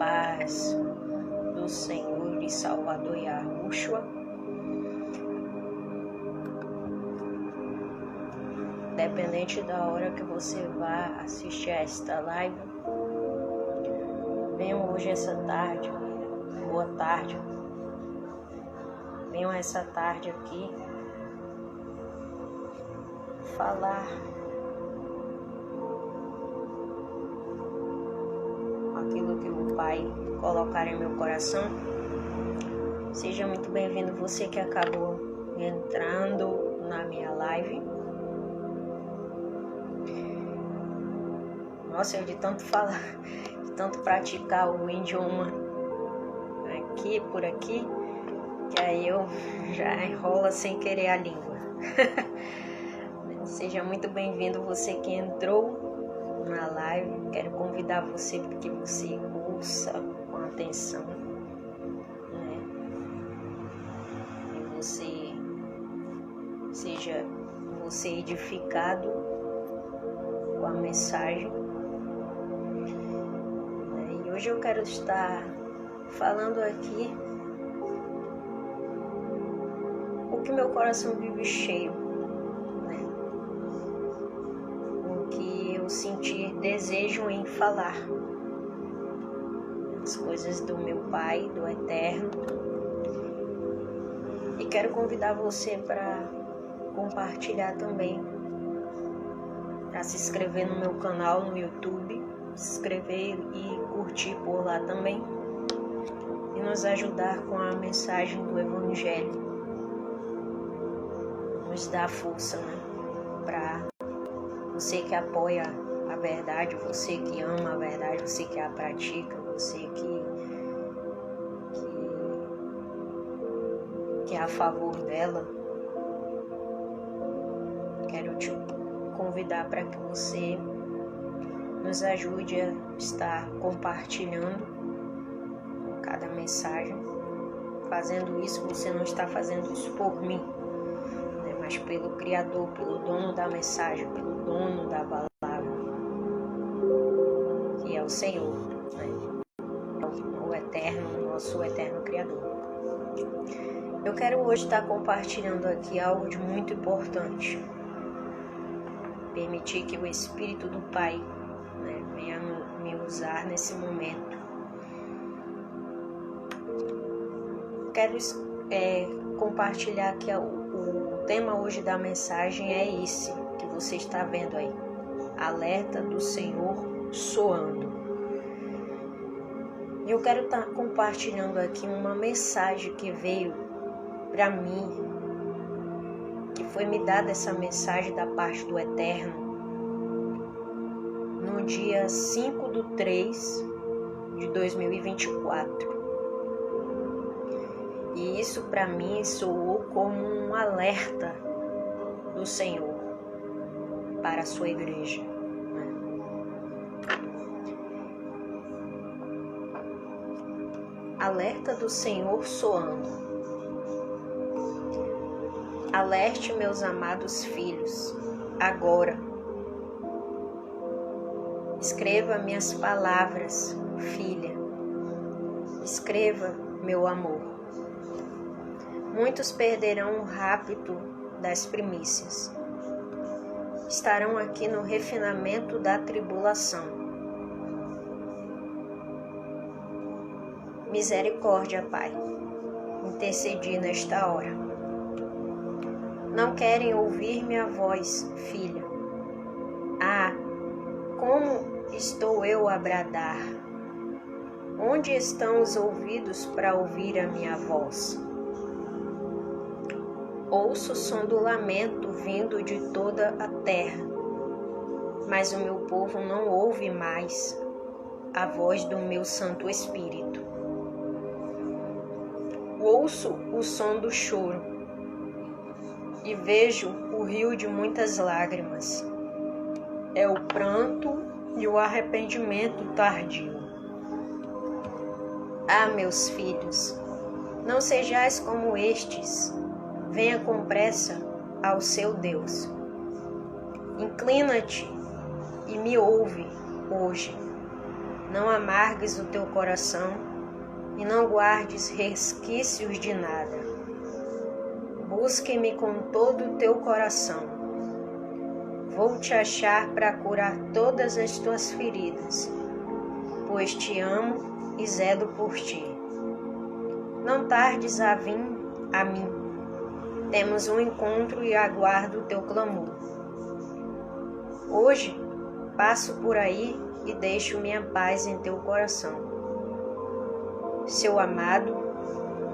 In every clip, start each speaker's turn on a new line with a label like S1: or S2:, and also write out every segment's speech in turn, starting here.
S1: paz do Senhor e Salvador Yahushua. Independente da hora que você vá assistir a esta live, venham hoje essa tarde, boa tarde, venham essa tarde aqui falar aquilo que o Pai colocar em meu coração. Seja muito bem-vindo você que acabou entrando na minha live. Nossa, eu de tanto falar, de tanto praticar o idioma aqui, por aqui, que aí eu já enrola sem querer a língua. Seja muito bem-vindo você que entrou na live. Quero convidar você para que você ouça com atenção, né? E você seja edificado com a mensagem. E hoje eu quero estar falando aqui o que meu coração vive cheio, sentir desejo em falar as coisas do meu Pai, do Eterno. E quero convidar você para compartilhar também, para se inscrever no meu canal no YouTube, se inscrever e curtir por lá também, e nos ajudar com a mensagem do Evangelho, nos dar força, né, para você que apoia a verdade, você que ama a verdade, você que a pratica, você que é a favor dela. Quero te convidar para que você nos ajude a estar compartilhando cada mensagem. Fazendo isso, você não está fazendo isso por mim, mas pelo Criador, pelo dono da mensagem, pelo dono da palavra, que é o Senhor, né? O Eterno, nosso Eterno Criador. Eu quero hoje estar compartilhando aqui algo de muito importante. Permitir que o Espírito do Pai, né, venha me usar nesse momento. Quero compartilhar que o tema hoje da mensagem é esse que você está vendo aí. Alerta do Senhor soando. Eu quero estar compartilhando aqui uma mensagem que veio para mim, que foi me dada essa mensagem da parte do Eterno no dia 5/3/2024. E isso para mim soou como um alerta do Senhor para a sua igreja. Alerta do Senhor soando. Alerte, meus amados filhos, agora. Escreva minhas palavras, filha. Escreva, meu amor. Muitos perderão o rapto das primícias. Estarão aqui no refinamento da tribulação. Misericórdia, Pai, intercedi nesta hora. Não querem ouvir minha voz, filha. Ah, como estou eu a bradar? Onde estão os ouvidos para ouvir a minha voz? Ouço o som do lamento vindo de toda a terra, mas o meu povo não ouve mais a voz do meu Santo Espírito. Ouço o som do choro e vejo o rio de muitas lágrimas. É o pranto e o arrependimento tardio. Ah, meus filhos, não sejais como estes. Venha com pressa ao seu Deus. Inclina-te e me ouve hoje. Não amargues o teu coração e não guardes resquícios de nada. Busque-me com todo o teu coração. Vou te achar para curar todas as tuas feridas, pois te amo e zelo por ti. Não tardes a vir a mim. Temos um encontro e aguardo o teu clamor. Hoje passo por aí e deixo minha paz em teu coração. Seu amado,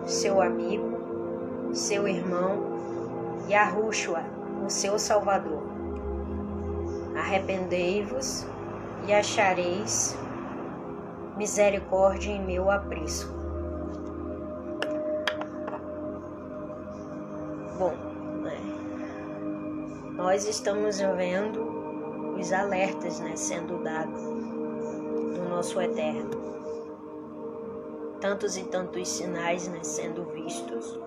S1: seu amigo, seu irmão, Yahushua, o seu Salvador. Arrependei-vos e achareis misericórdia em meu aprisco. Bom, nós estamos vendo os alertas, sendo dados do nosso Eterno. Tantos e tantos sinais, sendo vistos.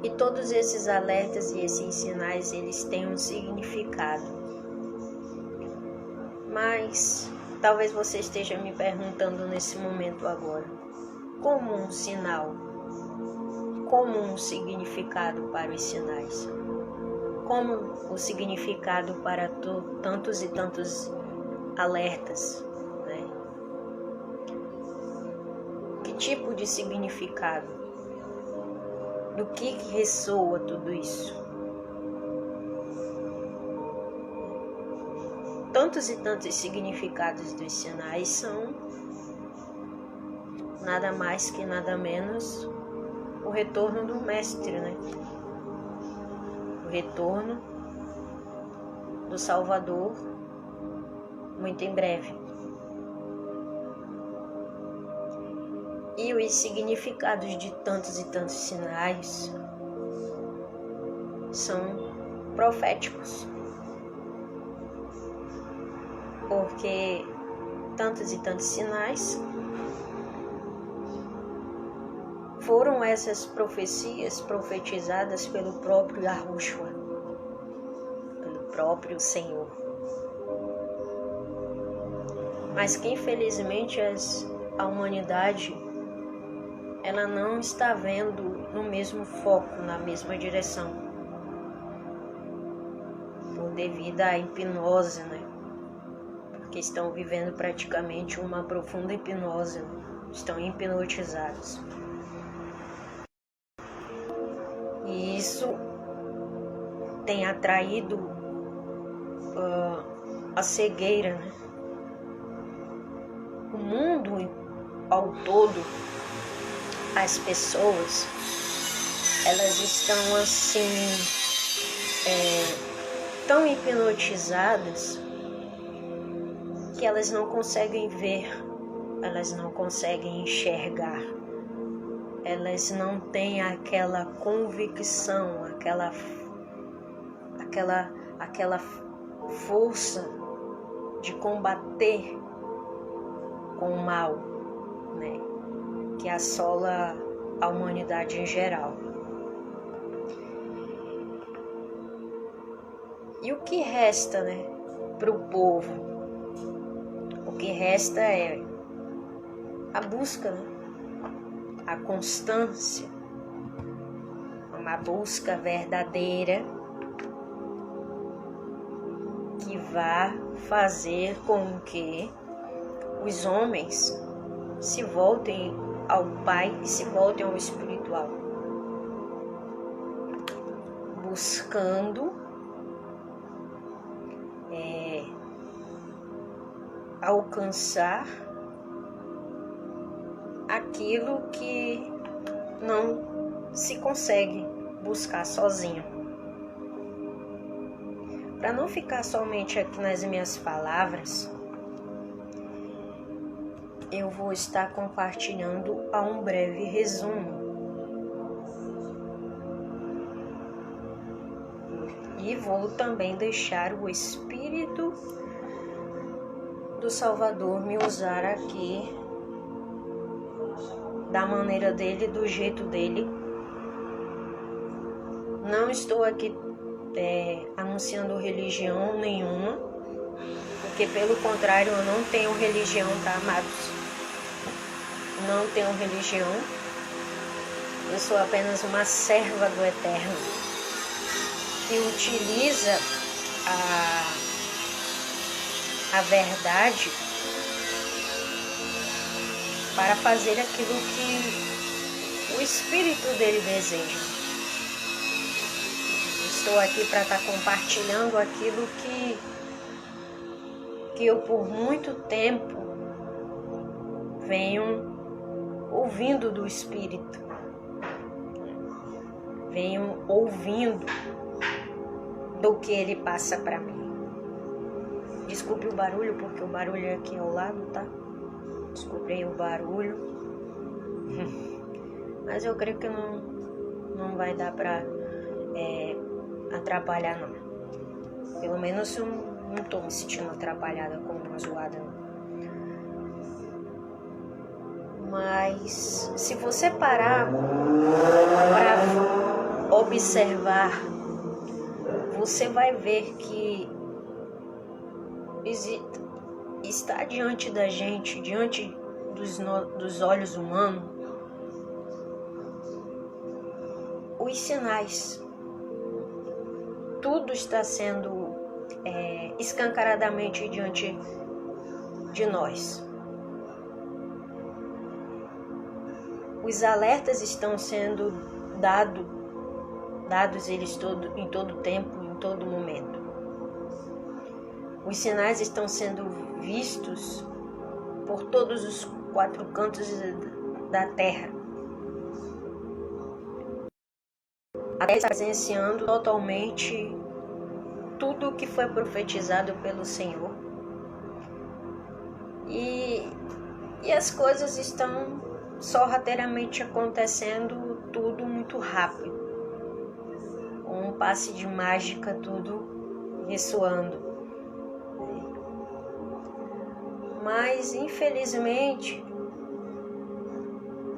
S1: E todos esses alertas e esses sinais, eles têm um significado. Mas talvez você esteja me perguntando nesse momento agora, como um sinal, como um significado para os sinais, como o significado para tantos e tantos alertas, Que tipo de significado? Do que ressoa tudo isso? Tantos e tantos significados dos sinais são nada mais que nada menos o retorno do Mestre, O retorno do Salvador muito em breve. E os significados de tantos e tantos sinais são proféticos. Porque tantos e tantos sinais foram essas profecias profetizadas pelo próprio Yahushua, pelo próprio Senhor. Mas que infelizmente a humanidade ela não está vendo no mesmo foco, na mesma direção, por devido à hipnose, Porque estão vivendo praticamente uma profunda hipnose, estão hipnotizados. E isso tem atraído a cegueira, O mundo ao todo, as pessoas, elas estão assim, tão hipnotizadas que elas não conseguem ver, elas não conseguem enxergar, elas não têm aquela convicção, aquela força de combater com o mal, que assola a humanidade em geral. E o que resta, para o povo? O que resta é a busca, a constância, uma busca verdadeira que vá fazer com que os homens se voltem ao Pai e se voltem ao espiritual, buscando alcançar aquilo que não se consegue buscar sozinho. Para não ficar somente aqui nas minhas palavras, eu vou estar compartilhando um breve resumo. E vou também deixar o Espírito do Salvador me usar aqui da maneira dele, do jeito dele. Não estou aqui anunciando religião nenhuma, Porque pelo contrário, eu não tenho religião, tá, amados? Não tenho religião. Eu sou apenas uma serva do Eterno, que utiliza a verdade para fazer aquilo que o Espírito dele deseja. Estou aqui para estar compartilhando aquilo que eu por muito tempo venho ouvindo do Espírito. Venho ouvindo do que ele passa para mim. Desculpe o barulho, porque o barulho é aqui ao lado, tá? Desculpe aí o barulho. Mas eu creio que não vai dar para atrapalhar, não. Pelo menos eu não tô me sentindo atrapalhada com uma zoada, não. Mas se você parar para observar, você vai ver que está diante da gente, diante dos olhos humanos, os sinais. Tudo está sendo escancaradamente diante de nós. Os alertas estão sendo dados eles em todo tempo, em todo momento. Os sinais estão sendo vistos por todos os 4 cantos da terra. A terra está presenciando totalmente tudo o que foi profetizado pelo Senhor. E as coisas estão sorrateiramente acontecendo, tudo muito rápido. Com um passe de mágica, tudo ressoando. Mas, infelizmente,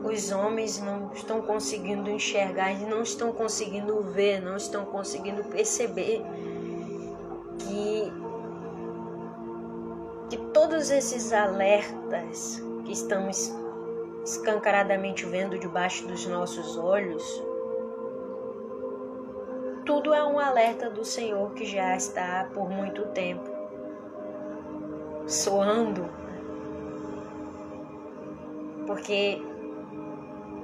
S1: os homens não estão conseguindo enxergar, não estão conseguindo ver, não estão conseguindo perceber que todos esses alertas que estamos escancaradamente vendo debaixo dos nossos olhos, tudo é um alerta do Senhor que já está por muito tempo soando. Porque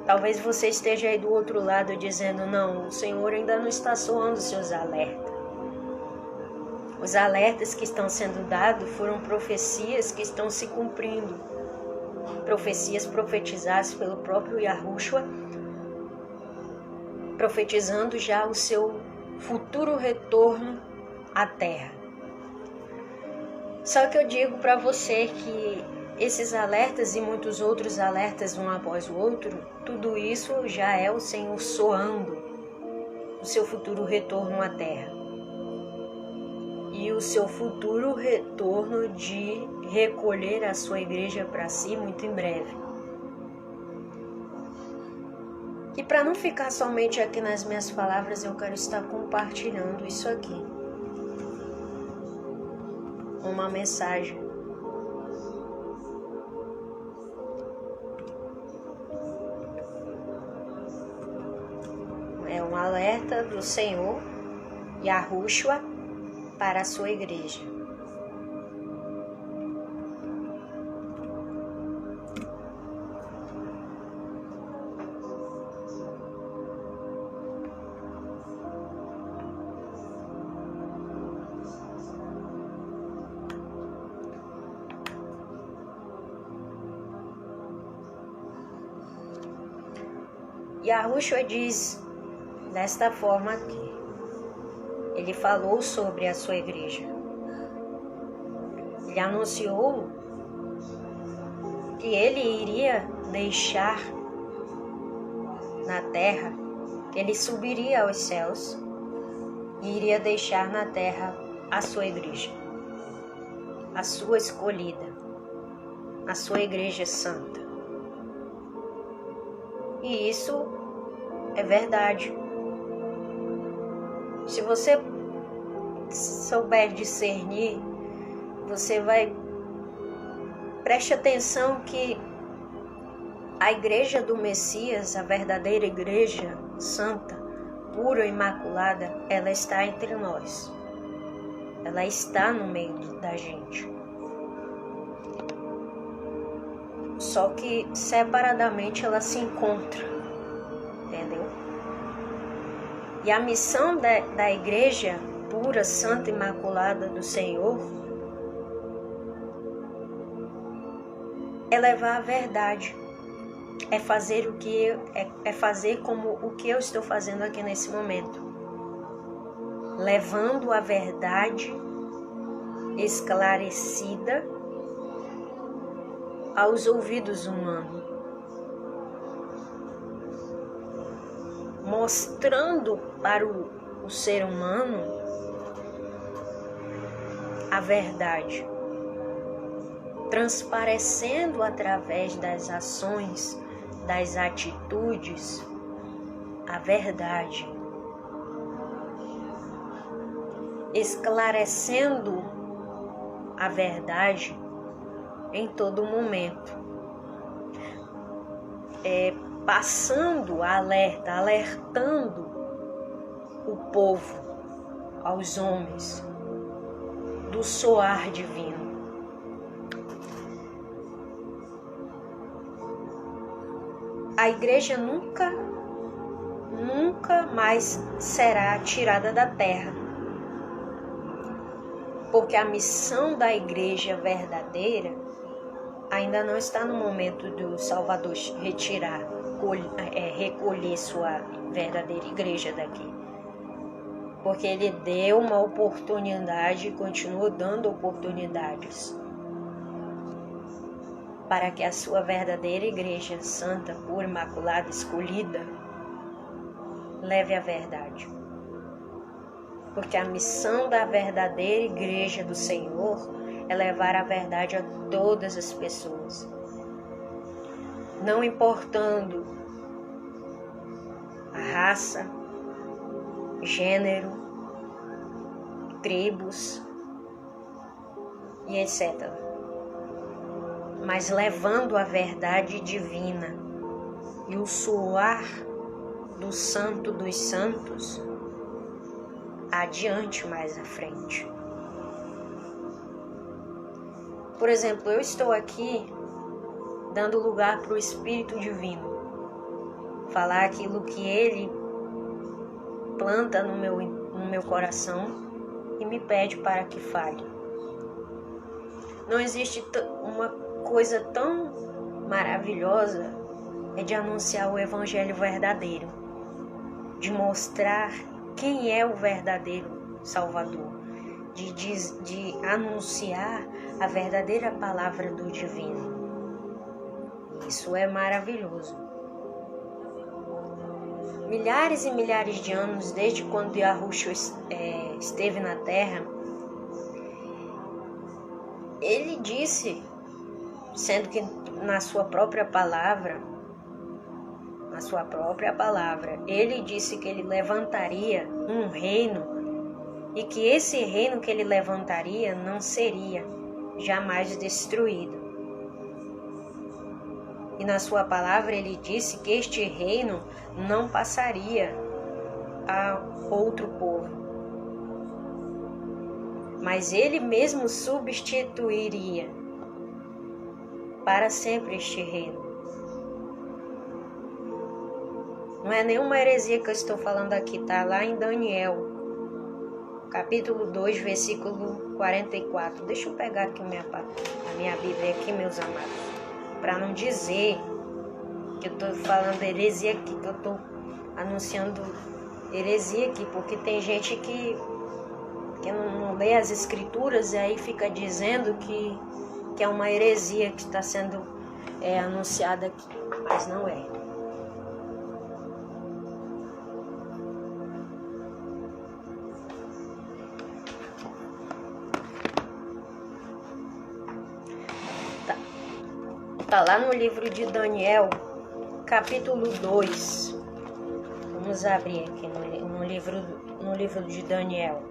S1: talvez você esteja aí do outro lado dizendo: não, o Senhor ainda não está soando seus alertas. Os alertas que estão sendo dados foram profecias que estão se cumprindo. Profecias profetizadas pelo próprio Yahushua, profetizando já o seu futuro retorno à terra. Só que eu digo para você que esses alertas e muitos outros alertas um após o outro, tudo isso já é o Senhor soando o seu futuro retorno à terra. E o seu futuro retorno de recolher a sua igreja para si muito em breve. E para não ficar somente aqui nas minhas palavras, eu quero estar compartilhando isso aqui. Uma mensagem. É um alerta do Senhor Yahushua para a sua igreja. Yahushua diz desta forma aqui. Ele falou sobre a sua igreja. Ele anunciou que ele iria deixar na terra, que ele subiria aos céus e iria deixar na terra a sua igreja, a sua escolhida, a sua igreja santa. E isso é verdade. Se você souber discernir você vai... Preste atenção que a igreja do Messias, a verdadeira igreja santa, pura e imaculada, ela está entre nós. Ela está no meio da gente. Só que separadamente ela se encontra, entendeu? E a missão da igreja pura, santa e imaculada do Senhor é levar a verdade, é fazer fazer como o que eu estou fazendo aqui nesse momento, levando a verdade esclarecida aos ouvidos humanos, mostrando para o ser humano a verdade, transparecendo através das ações, das atitudes, a verdade, esclarecendo a verdade em todo momento, passando alerta, alertando o povo, aos homens, do soar divino. A igreja nunca mais será tirada da terra, porque a missão da igreja verdadeira ainda não está no momento do Salvador retirar, recolher sua verdadeira igreja daqui. Porque ele deu uma oportunidade e continua dando oportunidades para que a sua verdadeira igreja santa, pura, imaculada, escolhida, leve a verdade. Porque a missão da verdadeira igreja do Senhor é levar a verdade a todas as pessoas, não importando a raça, gênero, tribos e etc. Mas levando a verdade divina e o soar do Santo dos Santos adiante, mais à frente. Por exemplo, eu estou aqui dando lugar para o Espírito Divino falar aquilo que Ele planta no meu coração e me pede para que fale. Não existe uma coisa tão maravilhosa de anunciar o Evangelho verdadeiro, de mostrar quem é o verdadeiro Salvador, de anunciar a verdadeira palavra do Divino. Isso é maravilhoso. Milhares e milhares de anos, desde quando Yahushua esteve na Terra, ele disse, sendo que na sua própria palavra, ele disse que ele levantaria um reino e que esse reino que ele levantaria não seria jamais destruído. E na sua palavra ele disse que este reino não passaria a outro povo, mas ele mesmo substituiria para sempre este reino. Não é nenhuma heresia que eu estou falando aqui, tá lá em Daniel, capítulo 2, versículo 44. Deixa eu pegar aqui a minha Bíblia aqui, meus amados, para não dizer que eu estou falando heresia aqui, que eu estou anunciando heresia aqui, porque tem gente que não lê as escrituras e aí fica dizendo que é uma heresia que está sendo anunciada aqui, mas não é. Tá lá no livro de Daniel, capítulo 2. Vamos abrir aqui no livro de Daniel.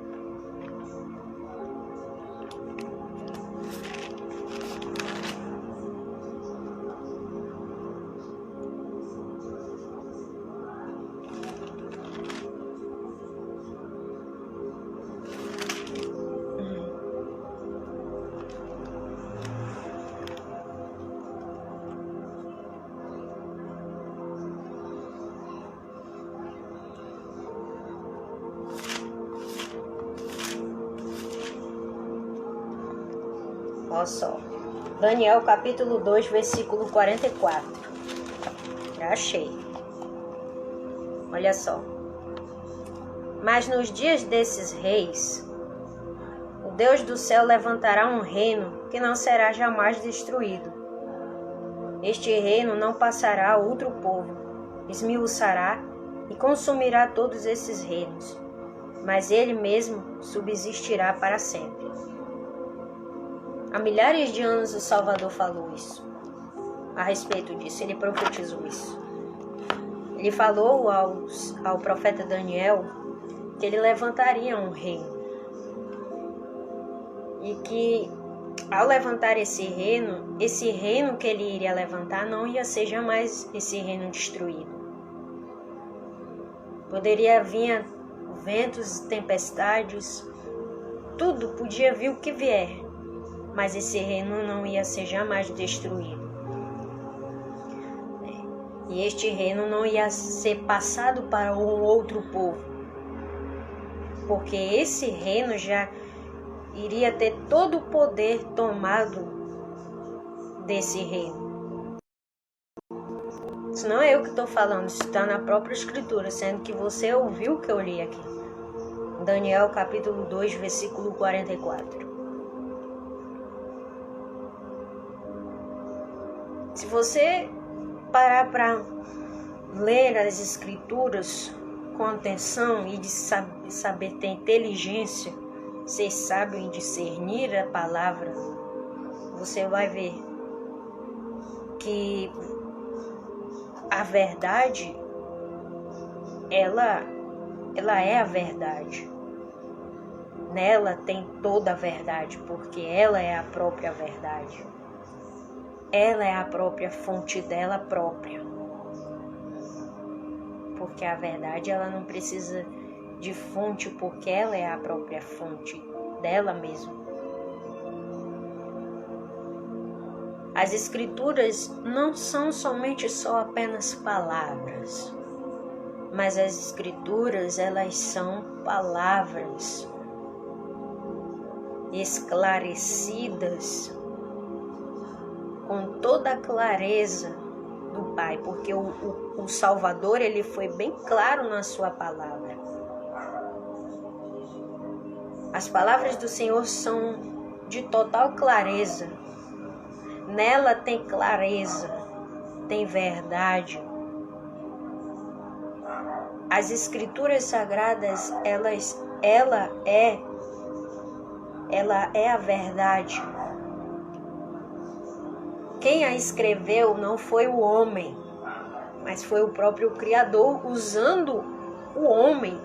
S1: Olha só. Daniel capítulo 2, versículo 44. Já achei. Olha só. Mas nos dias desses reis, o Deus do céu levantará um reino que não será jamais destruído. Este reino não passará a outro povo, esmiuçará e consumirá todos esses reinos, mas ele mesmo subsistirá para sempre. Há milhares de anos o Salvador falou isso, a respeito disso, ele profetizou isso. Ele falou ao profeta Daniel que ele levantaria um reino. E que ao levantar esse reino que ele iria levantar não ia ser jamais esse reino destruído. Poderia vir ventos, tempestades, tudo podia vir o que vier, mas esse reino não ia ser jamais destruído. E este reino não ia ser passado para um outro povo, porque esse reino já iria ter todo o poder tomado desse reino. Isso não é eu que estou falando, isso está na própria Escritura, sendo que você ouviu o que eu li aqui. Daniel capítulo 2, versículo 44. Se você parar para ler as Escrituras com atenção e de saber ter inteligência, ser sábio em discernir a palavra, você vai ver que a verdade, ela é a verdade. Nela tem toda a verdade, porque ela é a própria verdade. Ela é a própria fonte dela própria. Porque a verdade, ela não precisa de fonte, porque ela é a própria fonte dela mesma. As Escrituras não são somente só apenas palavras, mas as Escrituras, elas são palavras esclarecidas com toda a clareza do Pai, porque o Salvador, ele foi bem claro na sua palavra. As palavras do Senhor são de total clareza. Nela tem clareza, tem verdade. As Escrituras Sagradas, ela é a verdade. Quem a escreveu não foi o homem, mas foi o próprio Criador, usando o homem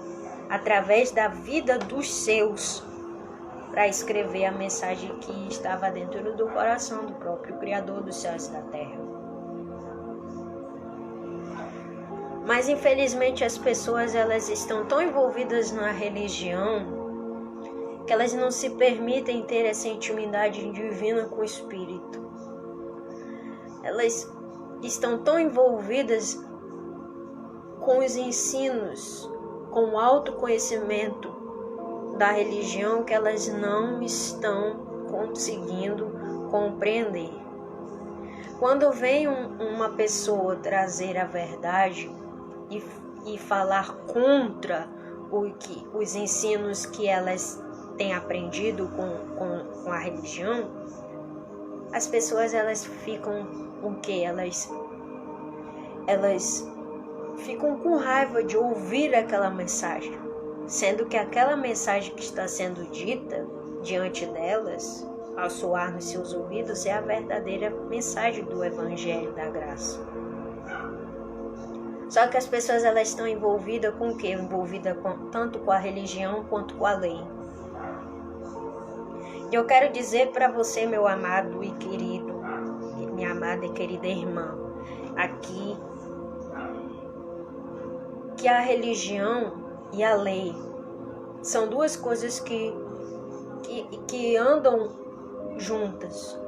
S1: através da vida dos seus para escrever a mensagem que estava dentro do coração do próprio Criador dos céus e da terra. Mas infelizmente as pessoas, elas estão tão envolvidas na religião que elas não se permitem ter essa intimidade divina com o Espírito. Elas estão tão envolvidas com os ensinos, com o autoconhecimento da religião, que elas não estão conseguindo compreender. Quando vem uma pessoa trazer a verdade e falar contra os ensinos que elas têm aprendido com a religião, as pessoas, elas ficam o quê? Elas ficam com raiva de ouvir aquela mensagem, sendo que aquela mensagem que está sendo dita diante delas, ao soar nos seus ouvidos, é a verdadeira mensagem do Evangelho da Graça. Só que as pessoas, elas estão envolvidas com o quê? Envolvidas tanto com a religião quanto com a lei. E eu quero dizer para você, meu amado e querido, minha amada e querida irmã, aqui, que a religião e a lei são duas coisas que andam juntas,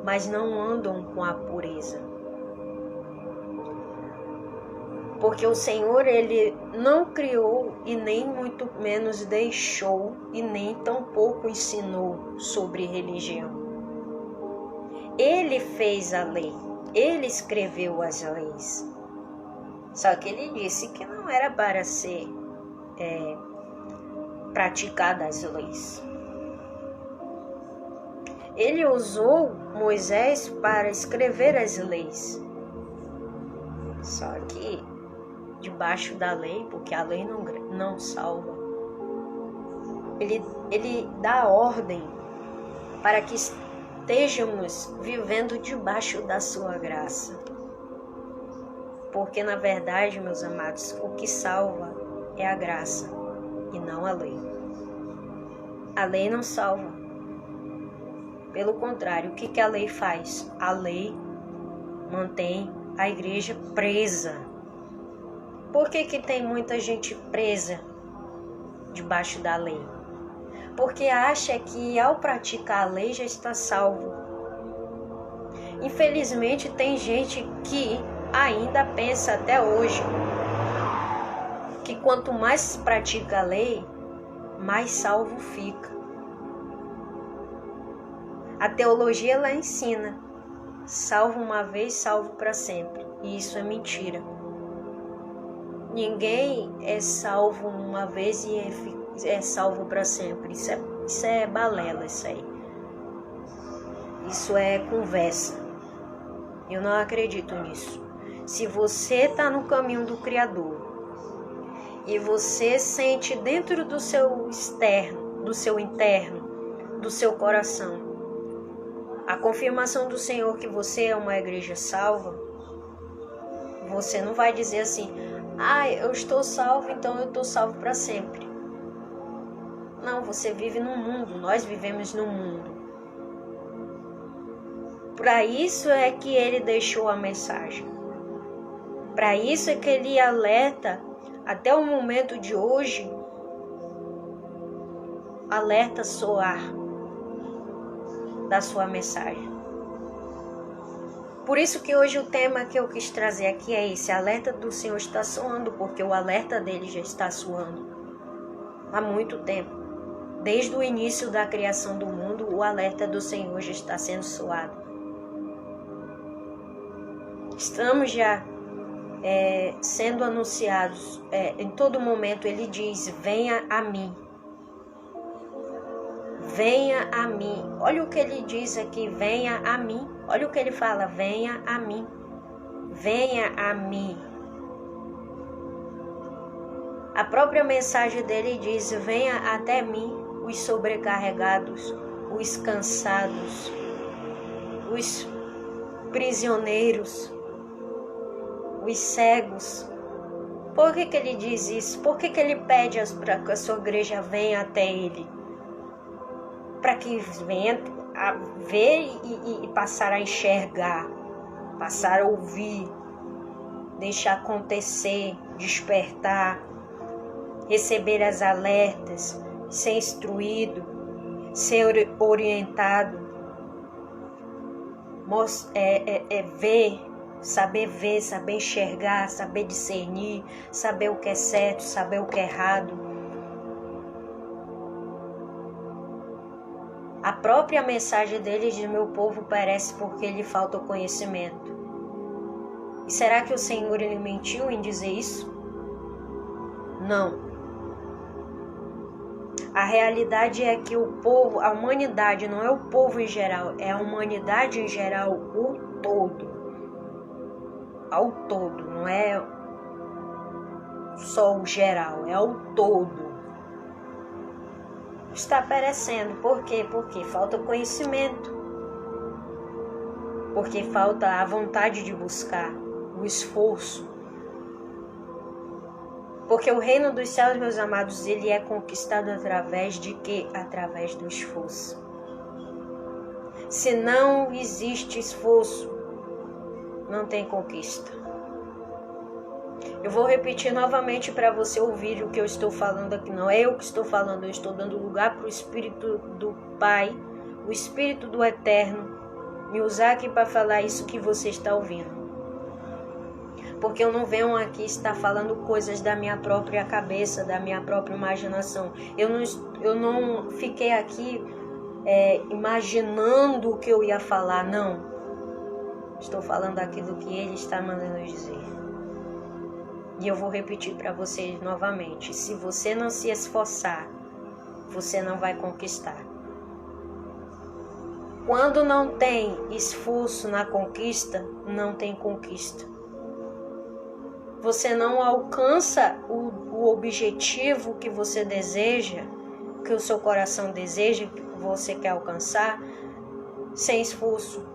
S1: mas não andam com a pureza. Porque o Senhor, ele não criou e nem muito menos deixou e nem tampouco ensinou sobre religião. Ele fez a lei, ele escreveu as leis. Só que ele disse que não era para ser praticadas as leis. Ele usou Moisés para escrever as leis. Só que debaixo da lei, porque a lei não salva, ele dá ordem para que estejamos vivendo debaixo da sua graça. Porque na verdade, meus amados, o que salva é a graça e não a lei. A lei não salva. Pelo contrário, o que a lei faz? A lei mantém a igreja presa. Por que tem muita gente presa debaixo da lei? Porque acha que ao praticar a lei já está salvo. Infelizmente tem gente que ainda pensa até hoje que quanto mais se pratica a lei, mais salvo fica. A teologia ela ensina: salvo uma vez, salvo para sempre. E isso é mentira. Ninguém é salvo uma vez e é salvo para sempre. Isso é balela, isso aí. Isso é conversa. Eu não acredito nisso. Se você está no caminho do Criador e você sente dentro do seu externo, do seu interno, do seu coração, a confirmação do Senhor que você é uma igreja salva, você não vai dizer assim: eu estou salvo, então eu estou salvo para sempre. Não, você vive no mundo, nós vivemos no mundo. Para isso é que ele deixou a mensagem. Para isso é que ele alerta, até o momento de hoje, alerta soar da sua mensagem. Por isso que hoje o tema que eu quis trazer aqui é esse: alerta do Senhor está soando, porque o alerta dele já está soando há muito tempo. Desde o início da criação do mundo, o alerta do Senhor já está sendo soado. Estamos já sendo anunciados, em todo momento ele diz: venha a mim. Venha a mim. Olha o que ele diz aqui: venha a mim. Olha o que ele fala: venha a mim. Venha a mim. A própria mensagem dele diz: venha até mim os sobrecarregados, os cansados, os prisioneiros, os cegos. Por que ele diz isso? Por que ele pede para que a sua igreja venha até ele? Para que venha a ver e passar a enxergar, passar a ouvir, deixar acontecer, despertar, receber as alertas, ser instruído, ser orientado, ver, saber enxergar, saber discernir, saber o que é certo, saber o que é errado. A própria mensagem dele diz: meu povo perece porque lhe falta o conhecimento. E será que o Senhor ele mentiu em dizer isso? Não. A realidade é que o povo, a humanidade, não é o povo em geral, é a humanidade em geral, o todo. Ao todo, não é só o geral, é ao todo. Está perecendo. Por quê? Porque falta conhecimento. Porque falta a vontade de buscar, o esforço. Porque o reino dos céus, meus amados, ele é conquistado através de quê? Através do esforço. Se não existe esforço, não tem conquista. Eu vou repetir novamente para você ouvir o que eu estou falando aqui. Não é eu que estou falando, eu estou dando lugar para o Espírito do Pai, o Espírito do Eterno, me usar aqui para falar isso que você está ouvindo. Porque eu não venho aqui estar falando coisas da minha própria cabeça, da minha própria imaginação. Eu não fiquei aqui imaginando o que eu ia falar, não. Estou falando aquilo que Ele está mandando dizer. E eu vou repetir para vocês novamente. Se você não se esforçar, você não vai conquistar. Quando não tem esforço na conquista, não tem conquista. Você não alcança o objetivo que você deseja, que o seu coração deseja, que você quer alcançar, sem esforço.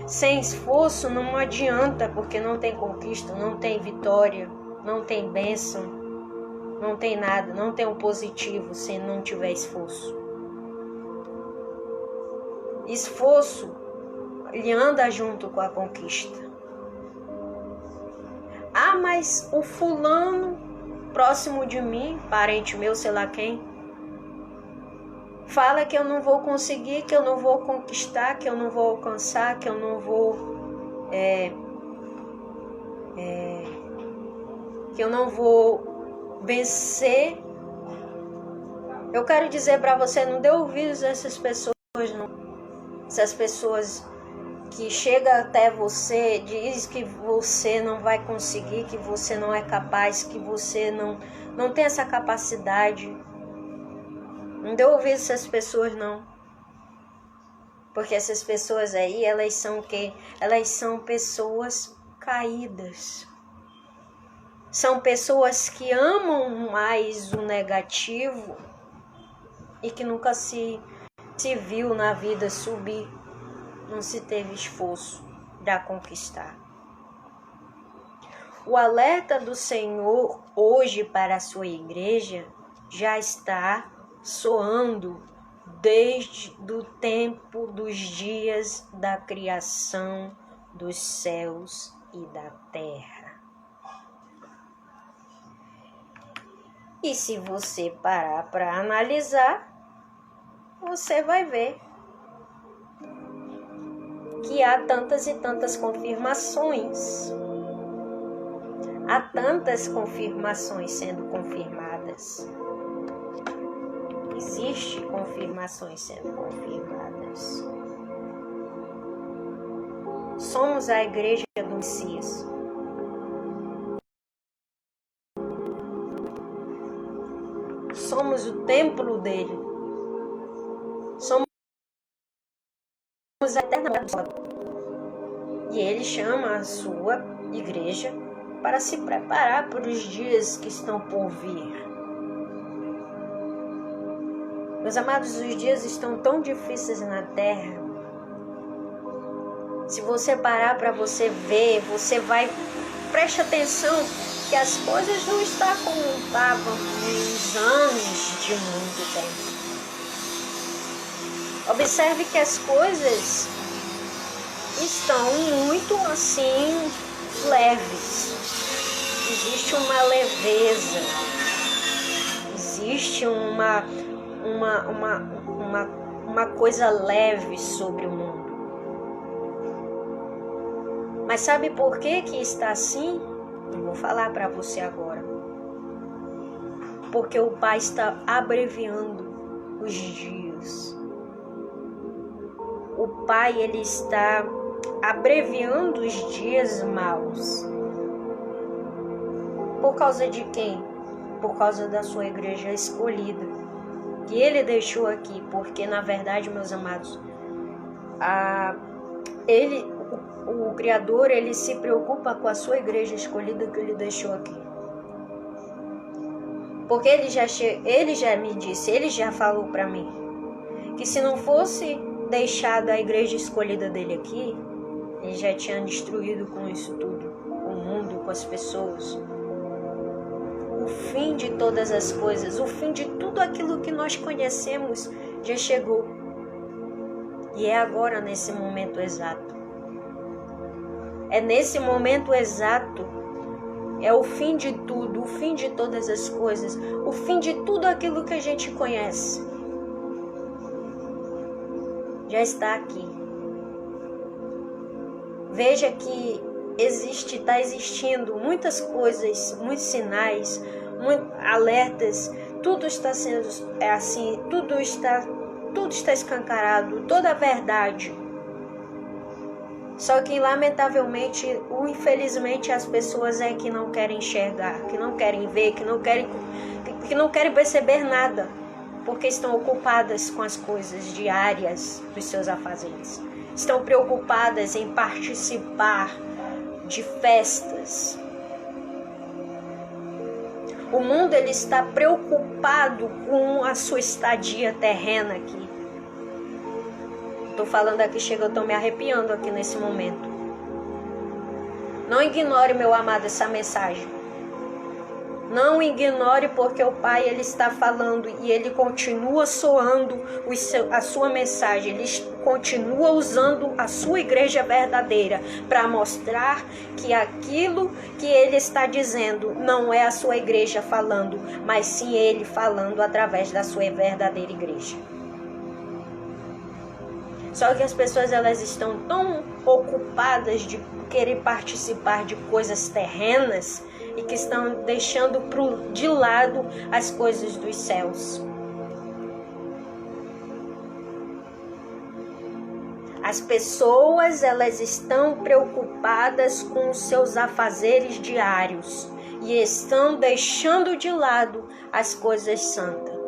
S1: Sem esforço não adianta, porque não tem conquista, não tem vitória, não tem bênção, não tem nada, não tem um positivo se não tiver esforço. Esforço, ele anda junto com a conquista. Ah, mas o fulano próximo de mim, parente meu, sei lá quem, fala que eu não vou conseguir, que eu não vou conquistar, que eu não vou alcançar, que eu não vou que eu não vou vencer. Eu quero dizer para você, não dê ouvidos a essas pessoas, não. Essas pessoas que chegam até você, diz que você não vai conseguir, que você não é capaz, que você não tem essa capacidade. Não dê ouvidos a essas pessoas, não. Porque essas pessoas aí, elas são o quê? Elas são pessoas caídas. São pessoas que amam mais o negativo e que nunca se viu na vida subir, não se teve esforço para conquistar. O alerta do Senhor hoje para a sua igreja já está soando desde o tempo dos dias da criação dos céus e da terra. E se você parar para analisar, você vai ver que há tantas e tantas confirmações. Há tantas confirmações sendo confirmadas. Existem confirmações sendo confirmadas. Somos a igreja do Messias. Somos o templo dele. Somos a eternidade. E ele chama a sua igreja para se preparar para os dias que estão por vir. Meus amados, os dias estão tão difíceis na terra. Se você parar para você ver, você vai... Preste atenção que as coisas não estão como estavam nos anos de muito tempo. Observe que as coisas estão muito assim leves. Existe uma leveza. Existe uma coisa leve sobre o mundo. Mas sabe por que está assim? Eu vou falar para você agora. Porque o Pai está abreviando os dias. O Pai, ele está abreviando os dias maus. Por causa de quem? Por causa da sua igreja escolhida, que ele deixou aqui. Porque, na verdade, meus amados, o Criador, ele se preocupa com a sua igreja escolhida que ele deixou aqui. Porque ele já me disse, ele já falou para mim, que se não fosse deixado a igreja escolhida dele aqui, ele já tinha destruído com isso tudo, o mundo, com as pessoas. O fim de todas as coisas, o fim de tudo aquilo que nós conhecemos já chegou. E é agora, nesse momento exato. É nesse momento exato, é o fim de tudo, o fim de todas as coisas, o fim de tudo aquilo que a gente conhece. Já está aqui. Veja que está existindo muitas coisas, muitos sinais, muitos alertas, tudo está sendo assim, tudo está tudo está escancarado, toda a verdade. Só que, lamentavelmente, infelizmente, as pessoas é que não querem enxergar, que não querem ver, que não querem perceber nada, porque estão ocupadas com as coisas diárias dos seus afazeres. Estão preocupadas em participar de festas. O mundo ele está preocupado com a sua estadia terrena aqui. Estou falando aqui, eu estou me arrepiando aqui nesse momento. Não ignore, meu amado, essa mensagem. Não ignore, porque o Pai ele está falando e ele continua soando a sua mensagem. Ele continua usando a sua igreja verdadeira para mostrar que aquilo que ele está dizendo não é a sua igreja falando, mas sim ele falando através da sua verdadeira igreja. Só que as pessoas elas estão tão ocupadas de querer participar de coisas terrenas e que estão deixando de lado as coisas dos céus. As pessoas elas estão preocupadas com os seus afazeres diários e estão deixando de lado as coisas santas.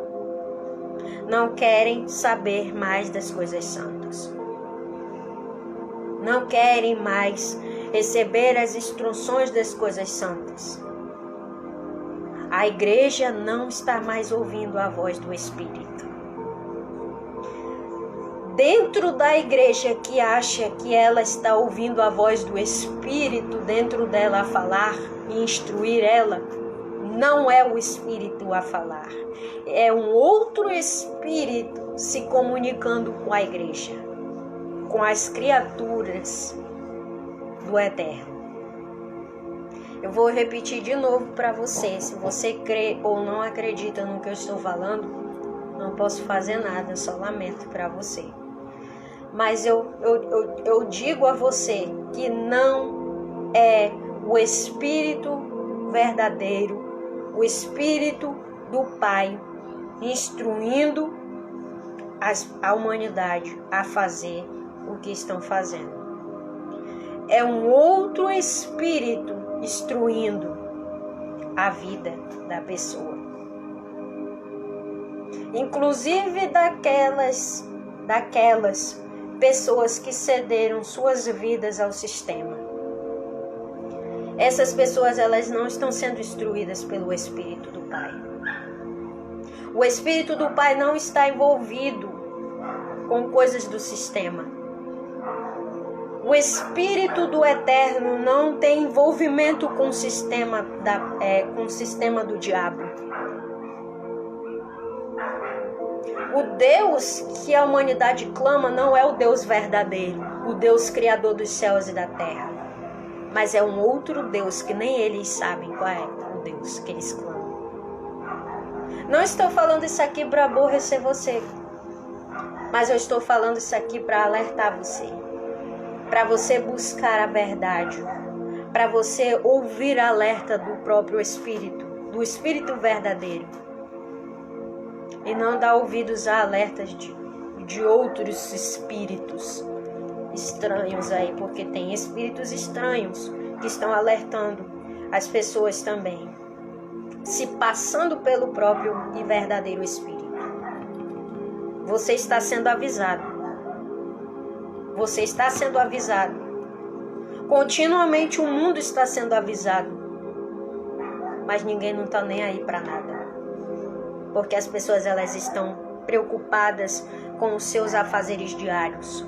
S1: Não querem saber mais das coisas santas. Não querem mais receber as instruções das coisas santas. A igreja não está mais ouvindo a voz do Espírito. Dentro da igreja que acha que ela está ouvindo a voz do Espírito dentro dela a falar e instruir ela, não é o Espírito a falar. É um outro Espírito se comunicando com a igreja, com as criaturas do Eterno. Eu vou repetir de novo para você. Se você crê ou não acredita no que eu estou falando, não posso fazer nada, só lamento para você. Mas eu digo a você que não é o Espírito verdadeiro, o Espírito do Pai, instruindo a humanidade a fazer o que estão fazendo. É um outro Espírito instruindo a vida da pessoa. Inclusive daquelas pessoas que cederam suas vidas ao sistema. Essas pessoas elas não estão sendo instruídas pelo Espírito do Pai. O Espírito do Pai não está envolvido com coisas do sistema. O Espírito do Eterno não tem envolvimento com o sistema do diabo. O Deus que a humanidade clama não é o Deus verdadeiro, o Deus criador dos céus e da terra. Mas é um outro Deus que nem eles sabem qual é o Deus que eles clamam. Não estou falando isso aqui para aborrecer você, mas eu estou falando isso aqui para alertar você. Para você buscar a verdade, para você ouvir a alerta do próprio Espírito, do Espírito verdadeiro. E não dar ouvidos a alertas de outros espíritos estranhos aí, porque tem espíritos estranhos que estão alertando as pessoas também, se passando pelo próprio e verdadeiro Espírito. Você está sendo avisado. Você está sendo avisado. Continuamente o mundo está sendo avisado. Mas ninguém não está nem aí para nada. Porque as pessoas elas estão preocupadas com os seus afazeres diários,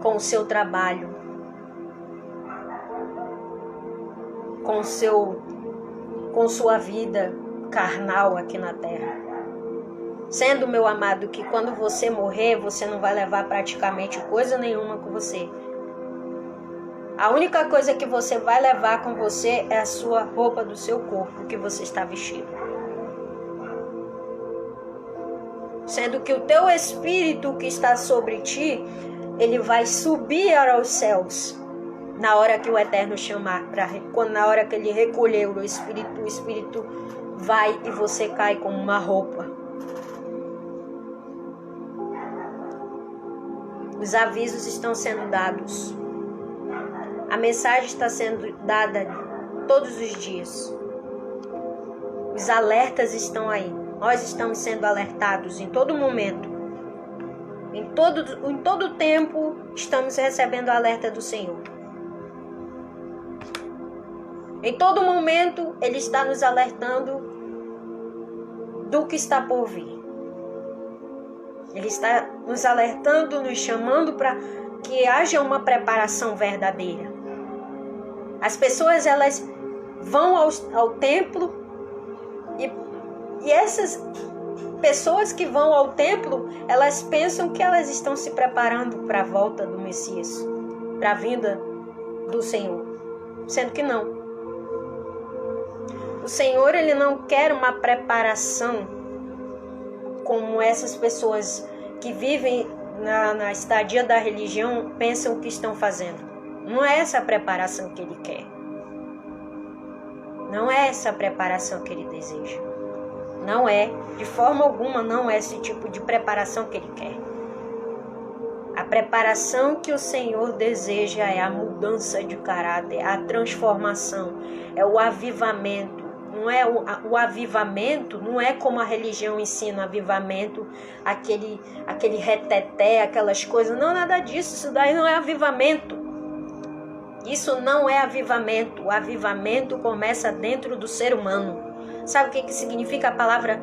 S1: com o seu trabalho, com sua vida carnal aqui na terra. Sendo, meu amado, que quando você morrer, você não vai levar praticamente coisa nenhuma com você. A única coisa que você vai levar com você é a sua roupa do seu corpo, que você está vestido. Sendo que o teu espírito que está sobre ti, ele vai subir aos céus. Na hora que o Eterno chamar, na hora que ele recolher o Espírito vai e você cai como uma roupa. Os avisos estão sendo dados. A mensagem está sendo dada todos os dias. Os alertas estão aí. Nós estamos sendo alertados em todo momento. Em todo tempo estamos recebendo o alerta do Senhor. Em todo momento Ele está nos alertando do que está por vir. Ele está nos alertando, nos chamando para que haja uma preparação verdadeira. As pessoas, elas vão ao templo e essas pessoas que vão ao templo, elas pensam que elas estão se preparando para a volta do Messias, para a vinda do Senhor, sendo que não. O Senhor, Ele não quer uma preparação como essas pessoas que vivem na estadia da religião pensam que estão fazendo. Não é essa a preparação que Ele quer. Não é essa a preparação que Ele deseja. Não é, de forma alguma, não é esse tipo de preparação que Ele quer. A preparação que o Senhor deseja é a mudança de caráter, a transformação, é o avivamento. Não é o avivamento, não é como a religião ensina avivamento, aquele reteté, aquelas coisas. Não, nada disso, isso daí não é avivamento. Isso não é avivamento. O avivamento começa dentro do ser humano. Sabe o que significa a palavra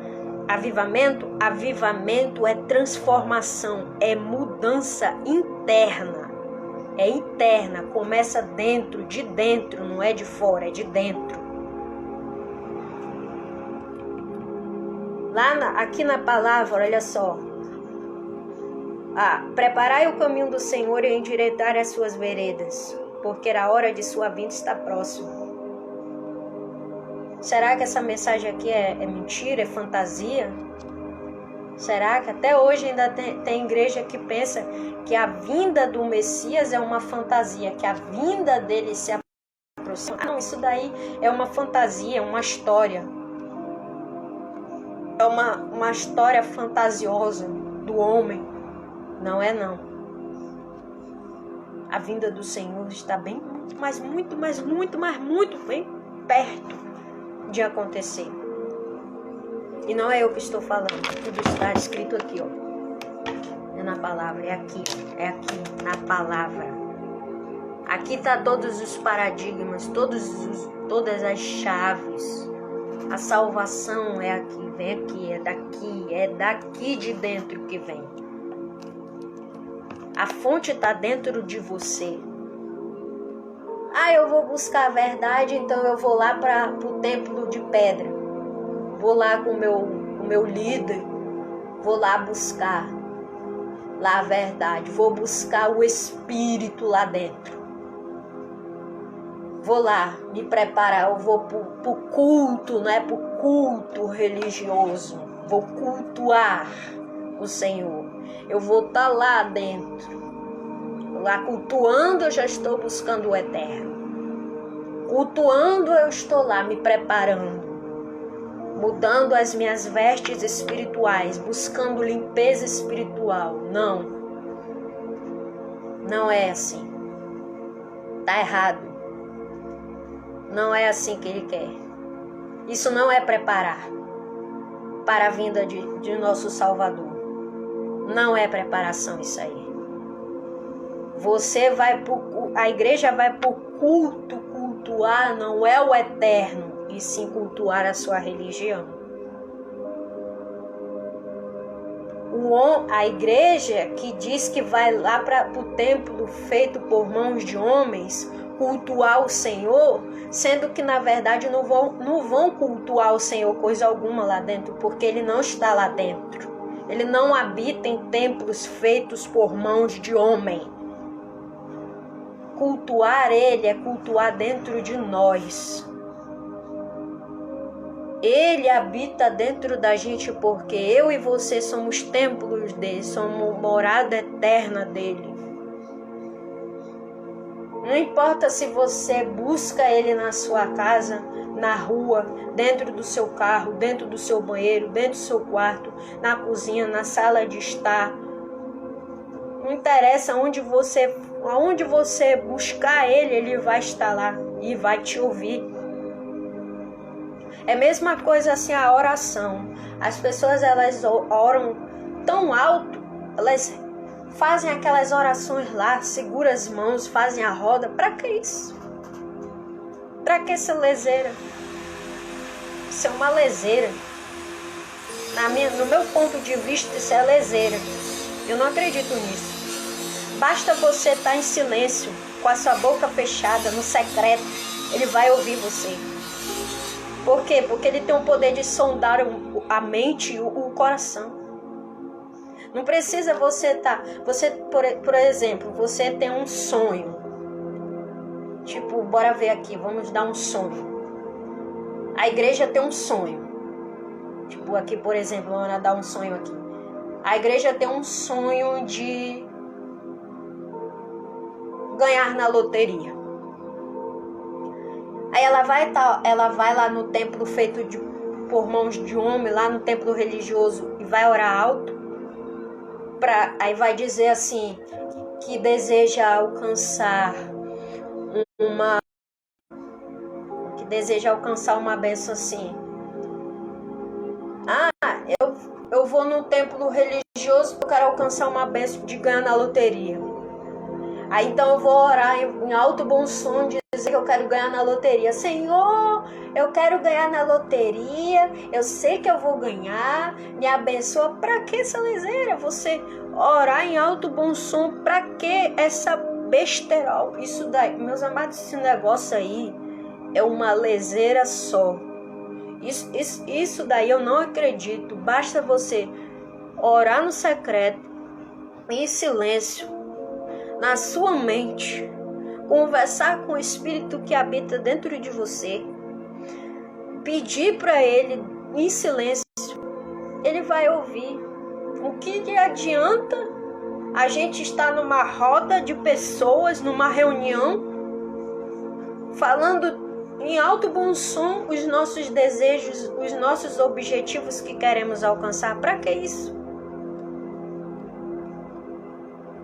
S1: avivamento? Avivamento é transformação, é mudança interna. É interna, começa dentro, de dentro, não é de fora, é de dentro. Aqui na palavra, olha só. Preparai o caminho do Senhor e endireitai as suas veredas, porque a hora de sua vinda está próxima. Será que essa mensagem aqui é mentira, é fantasia? Será que até hoje ainda tem igreja que pensa que a vinda do Messias é uma fantasia, que a vinda dele se aproxima? Não, isso daí é uma fantasia, uma história. É uma história fantasiosa do homem. Não é não. A vinda do Senhor está bem, muito bem perto de acontecer. E não é eu que estou falando. Tudo está escrito aqui, ó. É na palavra, é aqui na palavra. Aqui está todos os paradigmas, todas as chaves. A salvação é aqui, vem aqui, é daqui de dentro que vem. A fonte está dentro de você. Eu vou buscar a verdade, então eu vou lá para o templo de pedra. Vou lá com o meu líder, vou lá buscar lá a verdade, vou buscar o Espírito lá dentro. Vou lá me preparar, eu vou para o culto, não é para o culto religioso. Vou cultuar o Senhor. Eu vou estar lá dentro. Lá cultuando, eu já estou buscando o eterno. Cultuando, eu estou lá me preparando. Mudando as minhas vestes espirituais, buscando limpeza espiritual. Não. Não é assim. Está errado. Não é assim que Ele quer. Isso não é preparar para a vinda de nosso Salvador. Não é preparação isso aí. A igreja vai para o culto, cultuar não é o eterno, e sim cultuar a sua religião. A igreja que diz que vai lá para o templo feito por mãos de homens, cultuar o Senhor, sendo que na verdade não vão cultuar o Senhor coisa alguma lá dentro, porque Ele não está lá dentro. Ele não habita em templos feitos por mãos de homem. Cultuar Ele é cultuar dentro de nós. Ele habita dentro da gente porque eu e você somos templos dele, somos morada eterna dele. Não importa se você busca Ele na sua casa, na rua, dentro do seu carro, dentro do seu banheiro, dentro do seu quarto, na cozinha, na sala de estar. Não interessa aonde você buscar ele, ele vai estar lá e vai te ouvir. É a mesma coisa assim a oração. As pessoas elas oram tão alto, elas fazem aquelas orações lá, seguram as mãos, fazem a roda. Para que isso? Para que essa leseira? Isso é uma leseira. No meu ponto de vista, isso é leseira. Eu não acredito nisso. Basta você estar em silêncio, com a sua boca fechada, no secreto. Ele vai ouvir você. Por quê? Porque ele tem o poder de sondar a mente e o coração. Não precisa você estar... por exemplo, você tem um sonho. Tipo, bora ver aqui, vamos dar um sonho. A igreja tem um sonho. Tipo, aqui, por exemplo, vamos dar um sonho aqui. A igreja tem um sonho de ganhar na loteria. Aí ela vai lá no templo feito por mãos de homem, lá no templo religioso, e vai orar alto. Aí vai dizer assim, que deseja alcançar uma bênção assim. Eu vou no templo religioso porque eu quero alcançar uma bênção de ganhar na loteria. Aí então eu vou orar em alto bom som, dizer que eu quero ganhar na loteria. Senhor, eu quero ganhar na loteria, eu sei que eu vou ganhar, me abençoa. Pra que essa leseira? Você orar em alto bom som, pra que essa besterol? Isso daí, meus amados, esse negócio aí é uma leseira só. Isso daí eu não acredito. Basta você orar no secreto, em silêncio, na sua mente, conversar com o Espírito que habita dentro de você, pedir para ele em silêncio, ele vai ouvir. O que adianta a gente estar numa roda de pessoas, numa reunião, falando em alto bom som os nossos desejos, os nossos objetivos que queremos alcançar? Para que isso?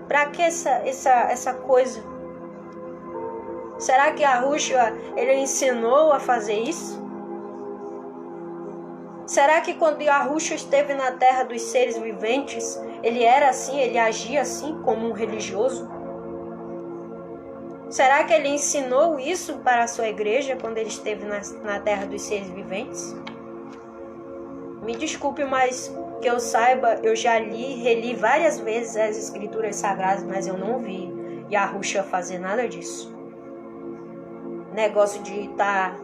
S1: Para que essa coisa? Será que Yahushua, ele ensinou a fazer isso? Será que quando Yahushua esteve na terra dos seres viventes, ele era assim, ele agia assim como um religioso? Será que ele ensinou isso para a sua igreja quando ele esteve na terra dos seres viventes? Me desculpe, mas que eu saiba, eu já reli várias vezes as escrituras sagradas, mas eu não vi Yahushua fazer nada disso. Negócio de estar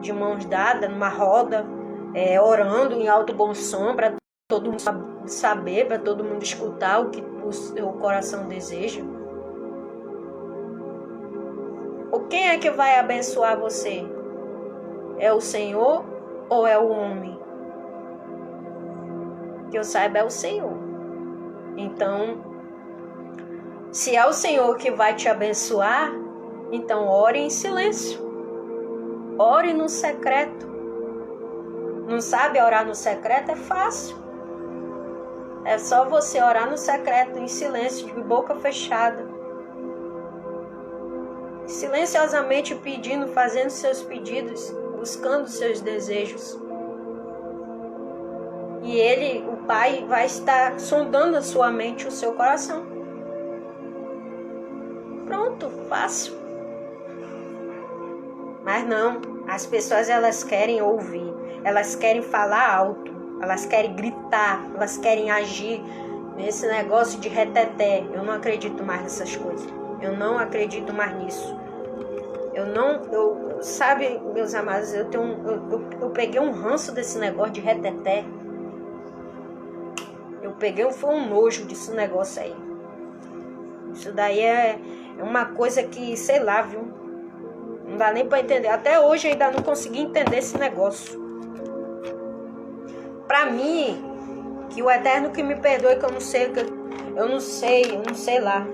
S1: de mãos dadas numa roda, orando em alto bom som para todo mundo saber, para todo mundo escutar o que o seu coração deseja. Quem é que vai abençoar você? É o Senhor ou é o homem? Que eu saiba, é o Senhor. Então, se é o Senhor que vai te abençoar, então ore em silêncio. Ore no secreto. Não sabe orar no secreto? É fácil. É só você orar no secreto, em silêncio, de boca fechada. Silenciosamente pedindo, fazendo seus pedidos, buscando seus desejos. E ele, o Pai, vai estar sondando a sua mente, o seu coração. Pronto, fácil. Mas não, as pessoas elas querem ouvir, elas querem falar alto, elas querem gritar, elas querem agir nesse negócio de reteté. Eu não acredito mais nessas coisas. Eu não acredito mais nisso. Sabe, meus amados, eu peguei um ranço desse negócio de reteté. Foi um nojo desse negócio aí. Isso daí é uma coisa que, sei lá, viu? Não dá nem pra entender. Até hoje eu ainda não consegui entender esse negócio. Pra mim, que o Eterno que me perdoe, que eu não sei lá.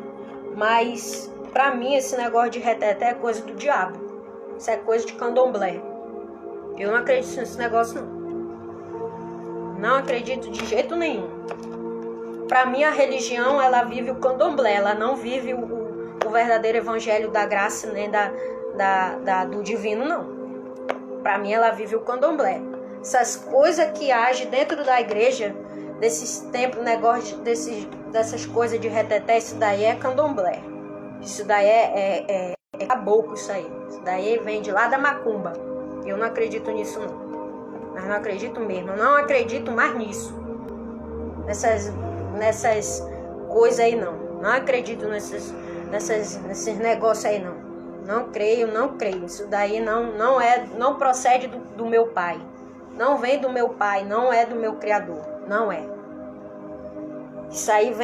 S1: Mas, pra mim, esse negócio de reteté é coisa do diabo. Isso é coisa de candomblé. Eu não acredito nesse negócio, não. Não acredito de jeito nenhum. para mim a religião, ela vive o candomblé, ela não vive o verdadeiro evangelho da graça, nem do divino, não. Para mim ela vive o candomblé. Essas coisas que agem dentro da igreja, desses tempos, negócio dessas coisas de reteté, isso daí é candomblé. Isso daí é caboclo, isso aí. Isso daí vem de lá da macumba. Eu não acredito nisso, não. Mas não acredito mesmo. Eu não acredito mais nisso. Nessas coisas aí, não. Não acredito nesses negócios aí, não. Não creio. Isso daí não procede do meu pai. Não vem do meu pai, não é do meu criador. Não é. Isso aí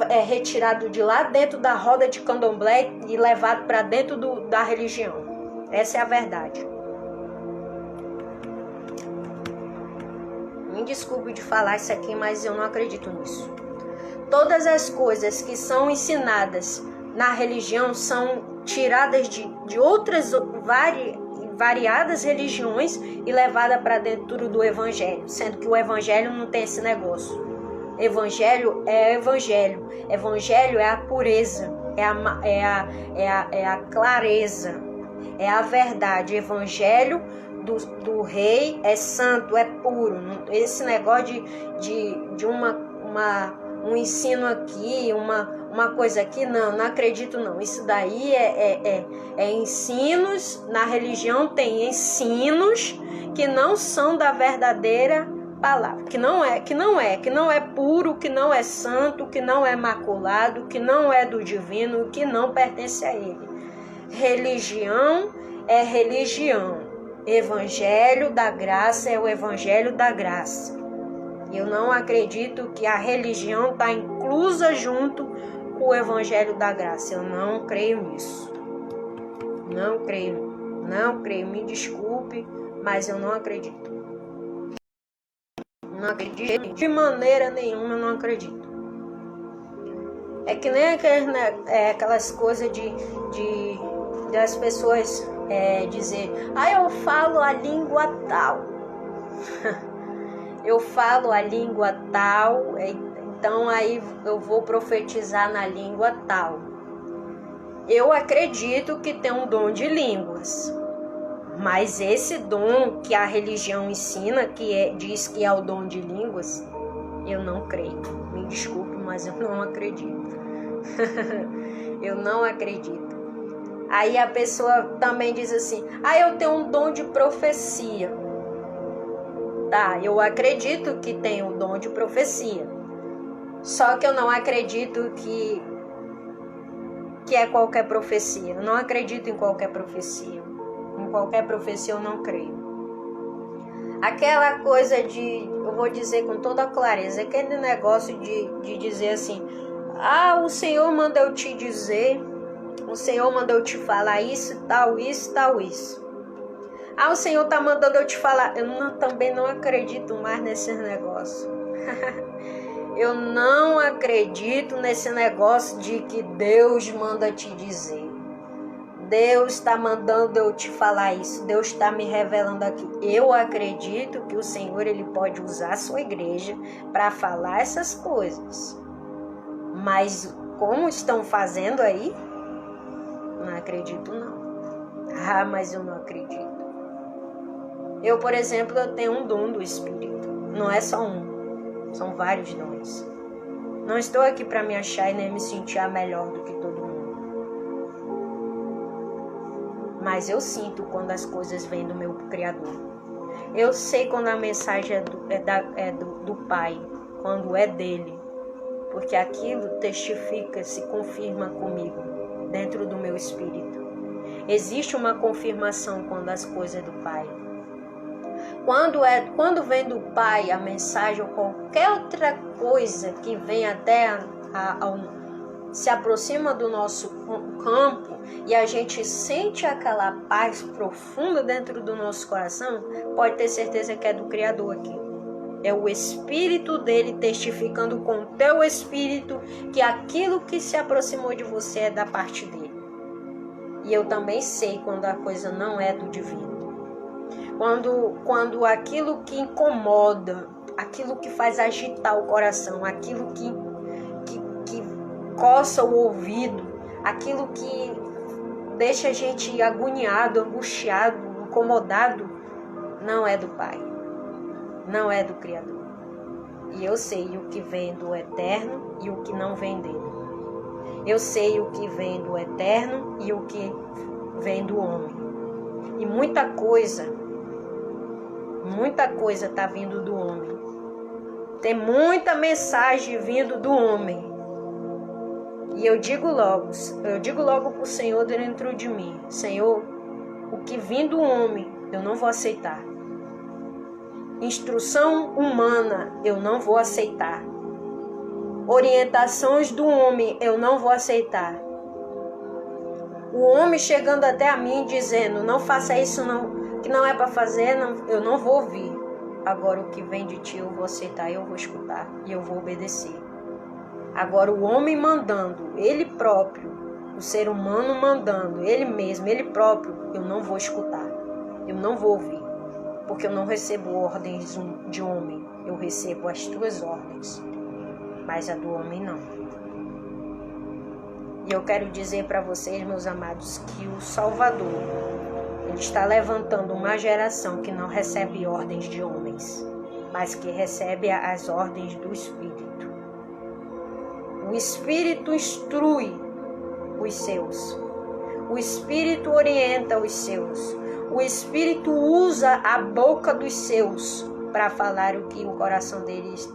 S1: é retirado de lá dentro da roda de candomblé e levado para dentro da religião. Essa é a verdade. Me desculpe de falar isso aqui, mas eu não acredito nisso. Todas as coisas que são ensinadas na religião são tiradas de outras variadas religiões e levadas para dentro do evangelho, sendo que o evangelho não tem esse negócio. Evangelho é evangelho. Evangelho é a pureza, é a clareza, é a verdade. Evangelho do rei é santo, é puro. Esse negócio de um ensino aqui, uma coisa aqui, não acredito não. Isso daí é ensinos. Na religião tem ensinos que não são da verdadeira palavra, que não é puro, que não é santo, que não é maculado, que não é do divino, que não pertence a ele. Religião é religião. Evangelho da graça é o evangelho da graça. Eu não acredito que a religião está inclusa junto com o evangelho da graça. Eu não creio nisso. Não creio. Me desculpe, mas eu não acredito. Não acredito. De maneira nenhuma eu não acredito. É que nem aquelas coisas das pessoas dizer, eu falo a língua tal. Eu falo a língua tal, então aí eu vou profetizar na língua tal. Eu acredito que tem um dom de línguas, mas esse dom que a religião ensina, diz que é o dom de línguas, eu não creio. Me desculpe, mas eu não acredito. Eu não acredito. Aí a pessoa também diz assim, eu tenho um dom de profecia. Tá, eu acredito que tem o dom de profecia. Só que eu não acredito que é qualquer profecia. Eu não acredito em qualquer profecia. Em qualquer profecia eu não creio. Aquela coisa eu vou dizer com toda clareza, aquele negócio de dizer assim, o Senhor mandou eu te dizer, o Senhor mandou eu te falar isso, tal, isso, tal, isso. O Senhor tá mandando eu te falar. Eu também não acredito mais nesse negócio. Eu não acredito nesse negócio de que Deus manda te dizer. Deus está mandando eu te falar isso. Deus está me revelando aqui. Eu acredito que o Senhor ele pode usar a sua igreja para falar essas coisas. Mas como estão fazendo aí? Não acredito não. Mas eu não acredito. Eu, por exemplo, eu tenho um dom do Espírito. Não é só um. São vários dons. Não estou aqui para me achar e nem me sentir a melhor do que todo mundo. Mas eu sinto quando as coisas vêm do meu Criador. Eu sei quando a mensagem é do Pai. Quando é dele. Porque aquilo testifica, se confirma comigo. Dentro do meu espírito. Existe uma confirmação quando as coisas é do Pai. Quando vem do Pai a mensagem ou qualquer outra coisa que vem até se aproxima do nosso campo e a gente sente aquela paz profunda dentro do nosso coração, pode ter certeza que é do Criador aqui. É o Espírito dele testificando com o teu Espírito que aquilo que se aproximou de você é da parte dele. E eu também sei quando a coisa não é do divino. Quando aquilo que incomoda aquilo que faz agitar o coração, aquilo que coça o ouvido, aquilo que deixa a gente agoniado, angustiado, incomodado, não é do Pai, não é do Criador. E eu sei o que vem do eterno e o que não vem dele. Eu sei o que vem do eterno e o que vem do homem. E muita coisa está vindo do homem. Tem muita mensagem vindo do homem. E eu digo logo para o Senhor dentro de mim: Senhor, o que vem do homem eu não vou aceitar. Instrução humana eu não vou aceitar. Orientações do homem eu não vou aceitar. O homem chegando até a mim dizendo: não faça isso não, que não é para fazer, não, eu não vou ouvir. Agora o que vem de ti eu vou aceitar, eu vou escutar e eu vou obedecer. Agora o homem mandando, ele próprio, o ser humano mandando, ele mesmo, ele próprio, eu não vou escutar, eu não vou ouvir, porque eu não recebo ordens de homem, eu recebo as tuas ordens, mas a do homem não. E eu quero dizer para vocês, meus amados, que o Salvador, ele está levantando uma geração que não recebe ordens de homens, mas que recebe as ordens do Espírito. O Espírito instrui os seus. O Espírito orienta os seus. O Espírito usa a boca dos seus para falar o que o coração deles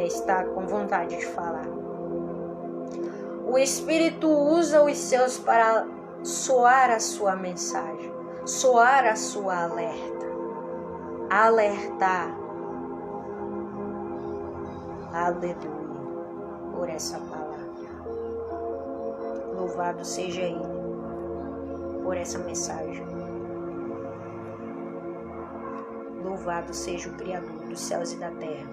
S1: está com vontade de falar. O Espírito usa os seus para soar a sua mensagem, soar a sua alerta, alertar. Aleluia. Por essa palavra. Louvado seja Ele por essa mensagem. Louvado seja o Criador dos céus e da terra.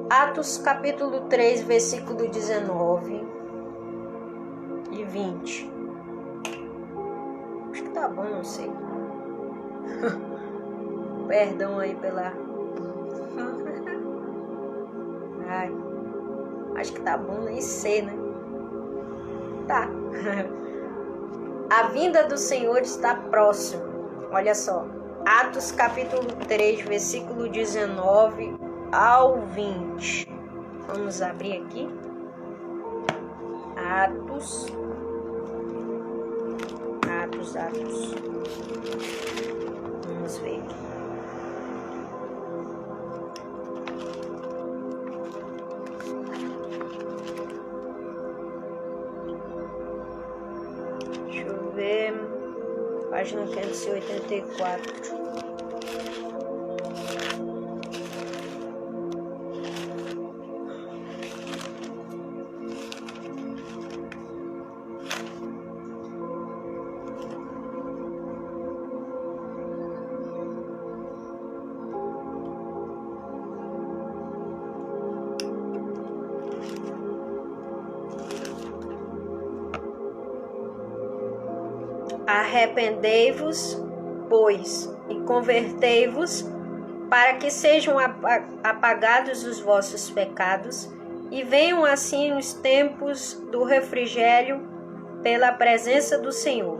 S1: Atos capítulo 3, versículo 19 e 20. Acho que tá bom, não sei. Perdão aí pela... Ai, acho que tá bom, nem sei, né? Tá. A vinda do Senhor está próxima. Olha só. Atos capítulo 3, versículo 19 ao 20. Vamos abrir aqui. Atos. Vamos ver aqui. Página 584. Arrependei-vos, pois, e convertei-vos, para que sejam apagados os vossos pecados, e venham assim os tempos do refrigério pela presença do Senhor.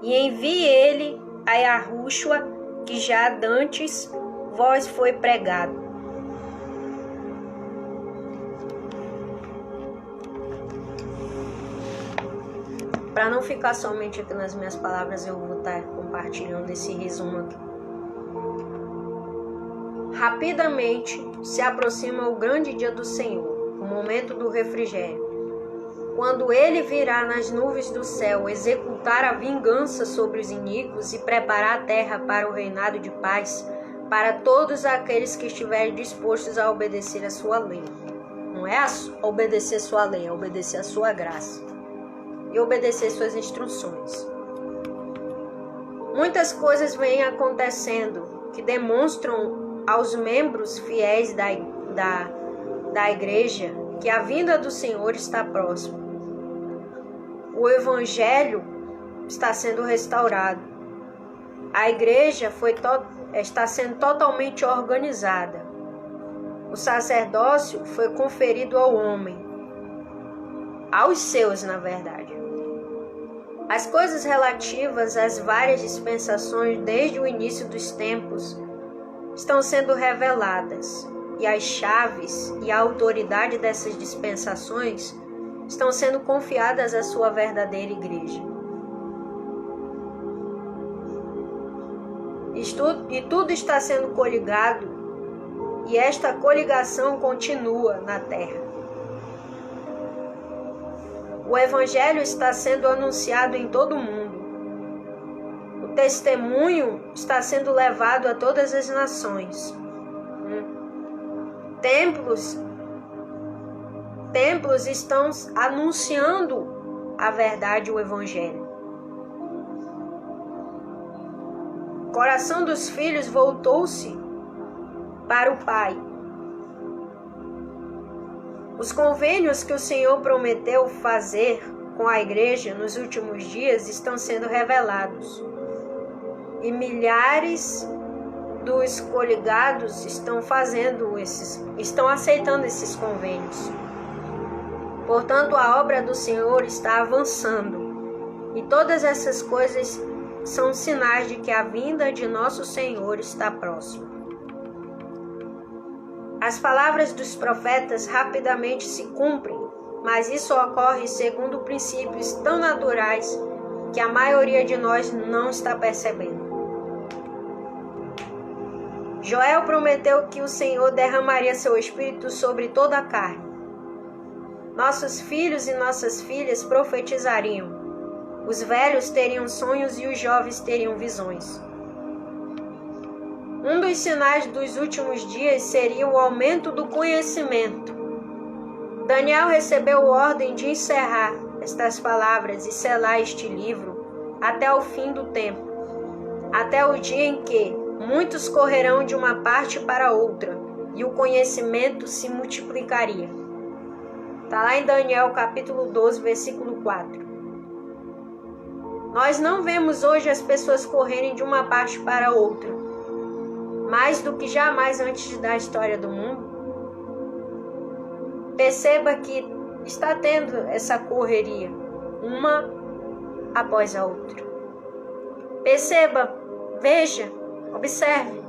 S1: E envie ele a Yahushua, que já dantes vós foi pregado. Para não ficar somente aqui nas minhas palavras, eu vou estar compartilhando esse resumo aqui. Rapidamente se aproxima o grande dia do Senhor, o momento do refrigério, quando ele virá nas nuvens do céu executar a vingança sobre os iníquos e preparar a terra para o reinado de paz para todos aqueles que estiverem dispostos a obedecer a sua lei. Não é obedecer sua lei, é obedecer a sua graça e obedecer suas instruções. Muitas coisas vêm acontecendo que demonstram aos membros fiéis da igreja que a vinda do Senhor está próxima. O Evangelho está sendo restaurado. A igreja está sendo totalmente organizada. O sacerdócio foi conferido ao homem, aos seus, na verdade. As coisas relativas às várias dispensações desde o início dos tempos estão sendo reveladas, e as chaves e a autoridade dessas dispensações estão sendo confiadas à sua verdadeira igreja. E tudo está sendo coligado, e esta coligação continua na terra. O Evangelho está sendo anunciado em todo o mundo. O testemunho está sendo levado a todas as nações. Templos estão anunciando a verdade, o Evangelho. O coração dos filhos voltou-se para o Pai. Os convênios que o Senhor prometeu fazer com a igreja nos últimos dias estão sendo revelados. E milhares dos coligados estão aceitando esses convênios. Portanto, a obra do Senhor está avançando. E todas essas coisas são sinais de que a vinda de nosso Senhor está próxima. As palavras dos profetas rapidamente se cumprem, mas isso ocorre segundo princípios tão naturais que a maioria de nós não está percebendo. Joel prometeu que o Senhor derramaria seu espírito sobre toda a carne. Nossos filhos e nossas filhas profetizariam. Os velhos teriam sonhos e os jovens teriam visões. Um dos sinais dos últimos dias seria o aumento do conhecimento. Daniel recebeu ordem de encerrar estas palavras e selar este livro até o fim do tempo, até o dia em que muitos correrão de uma parte para outra e o conhecimento se multiplicaria. Está lá em Daniel capítulo 12, versículo 4. Nós não vemos hoje as pessoas correrem de uma parte para outra, mais do que jamais antes da história do mundo. Perceba que está tendo essa correria, uma após a outra. Perceba, veja, observe.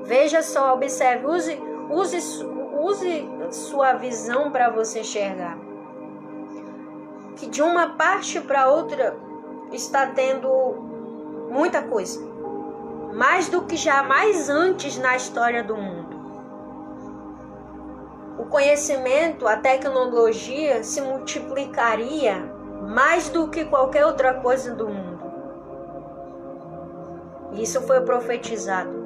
S1: Veja só, observe, use sua visão para você enxergar. Que de uma parte para outra está tendo muita coisa. Mais do que jamais antes na história do mundo. O conhecimento, a tecnologia se multiplicaria mais do que qualquer outra coisa do mundo. Isso foi profetizado.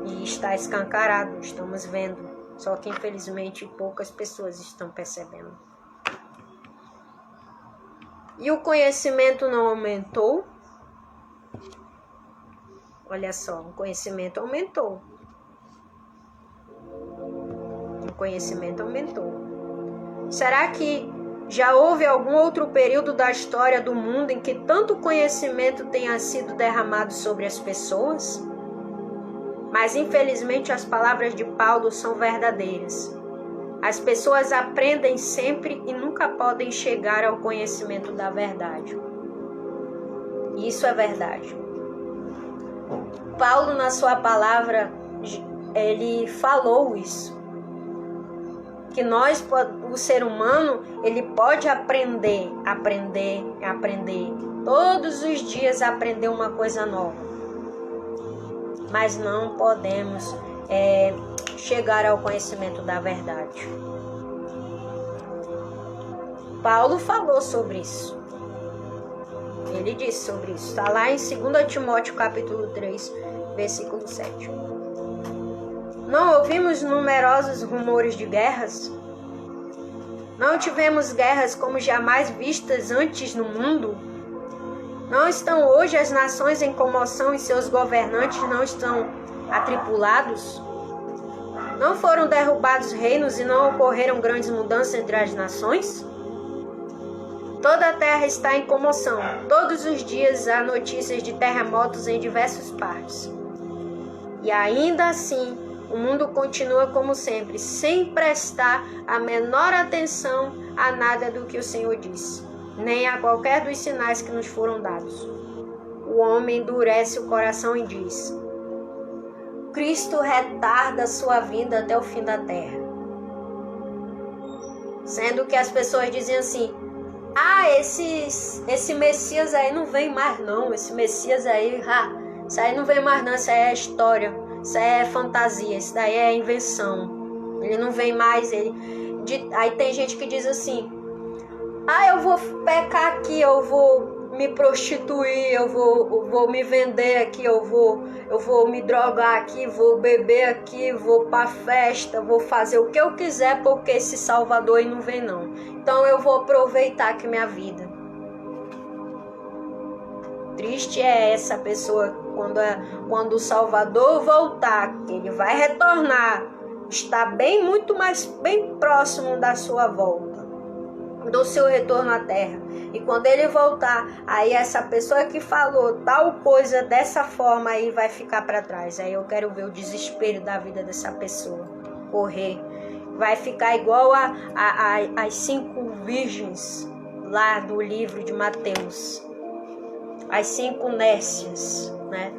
S1: E está escancarado, estamos vendo. Só que infelizmente poucas pessoas estão percebendo. E o conhecimento não aumentou? Olha só, o conhecimento aumentou. O conhecimento aumentou. Será que já houve algum outro período da história do mundo em que tanto conhecimento tenha sido derramado sobre as pessoas? Mas infelizmente as palavras de Paulo são verdadeiras. As pessoas aprendem sempre e nunca podem chegar ao conhecimento da verdade. Isso é verdade. Paulo, na sua palavra, ele falou isso. Que nós, o ser humano, ele pode aprender. Todos os dias aprender uma coisa nova. Mas não podemos chegar ao conhecimento da verdade. Paulo falou sobre isso. Ele disse sobre isso. Está lá em 2 Timóteo capítulo 3, versículo 7. Não ouvimos numerosos rumores de guerras? Não tivemos guerras como jamais vistas antes no mundo? Não estão hoje as nações em comoção e seus governantes não estão atribulados? Não foram derrubados reinos e não ocorreram grandes mudanças entre as nações? Toda a terra está em comoção. Todos os dias há notícias de terremotos em diversas partes. E ainda assim, o mundo continua como sempre, sem prestar a menor atenção a nada do que o Senhor disse, nem a qualquer dos sinais que nos foram dados. O homem endurece o coração e diz: Cristo retarda sua vinda até o fim da terra. Sendo que as pessoas dizem assim: esse Messias aí não vem mais não, esse Messias aí, isso aí não vem mais não, isso aí é história, isso aí é fantasia, isso daí é invenção, ele não vem mais. Aí tem gente que diz assim: eu vou pecar aqui, eu vou me prostituir, eu vou me vender aqui, eu vou me drogar aqui, vou beber aqui, vou pra festa, vou fazer o que eu quiser porque esse Salvador aí não vem não. Então eu vou aproveitar aqui minha vida. Triste é essa pessoa quando o Salvador voltar, que ele vai retornar, está muito mais bem próximo da sua volta, do seu retorno à terra. E quando ele voltar, aí essa pessoa que falou tal coisa dessa forma aí vai ficar para trás. Aí eu quero ver o desespero da vida dessa pessoa correr. Vai ficar igual as 5 virgens lá do livro de Mateus. As 5 nécias, né?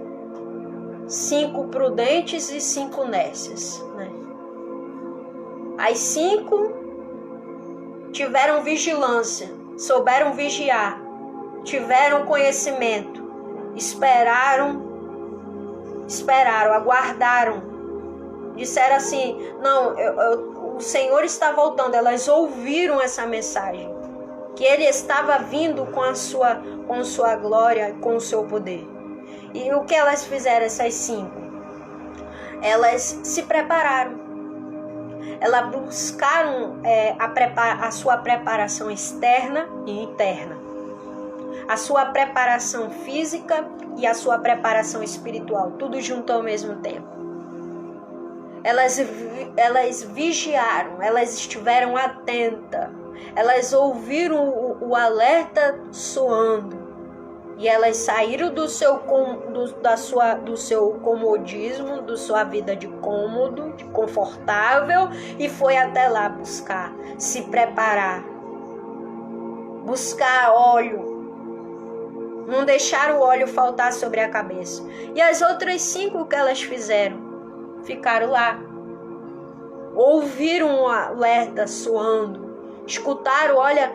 S1: 5 prudentes e 5 nécias, né? As 5 tiveram vigilância, souberam vigiar, tiveram conhecimento, esperaram, aguardaram, disseram assim: não, o Senhor está voltando. Elas ouviram essa mensagem, que Ele estava vindo com sua glória, com o seu poder. E o que elas fizeram, essas 5? Elas se prepararam. Elas buscaram a sua preparação externa e interna, a sua preparação física e a sua preparação espiritual, tudo junto ao mesmo tempo. Elas vigiaram, elas estiveram atentas, elas ouviram o alerta soando. E elas saíram do seu comodismo, da sua vida de cômodo, de confortável, e foi até lá buscar, se preparar, buscar óleo, não deixar o óleo faltar sobre a cabeça. E as outras 5 que elas fizeram, ficaram lá, ouviram o alerta soando, escutaram: olha,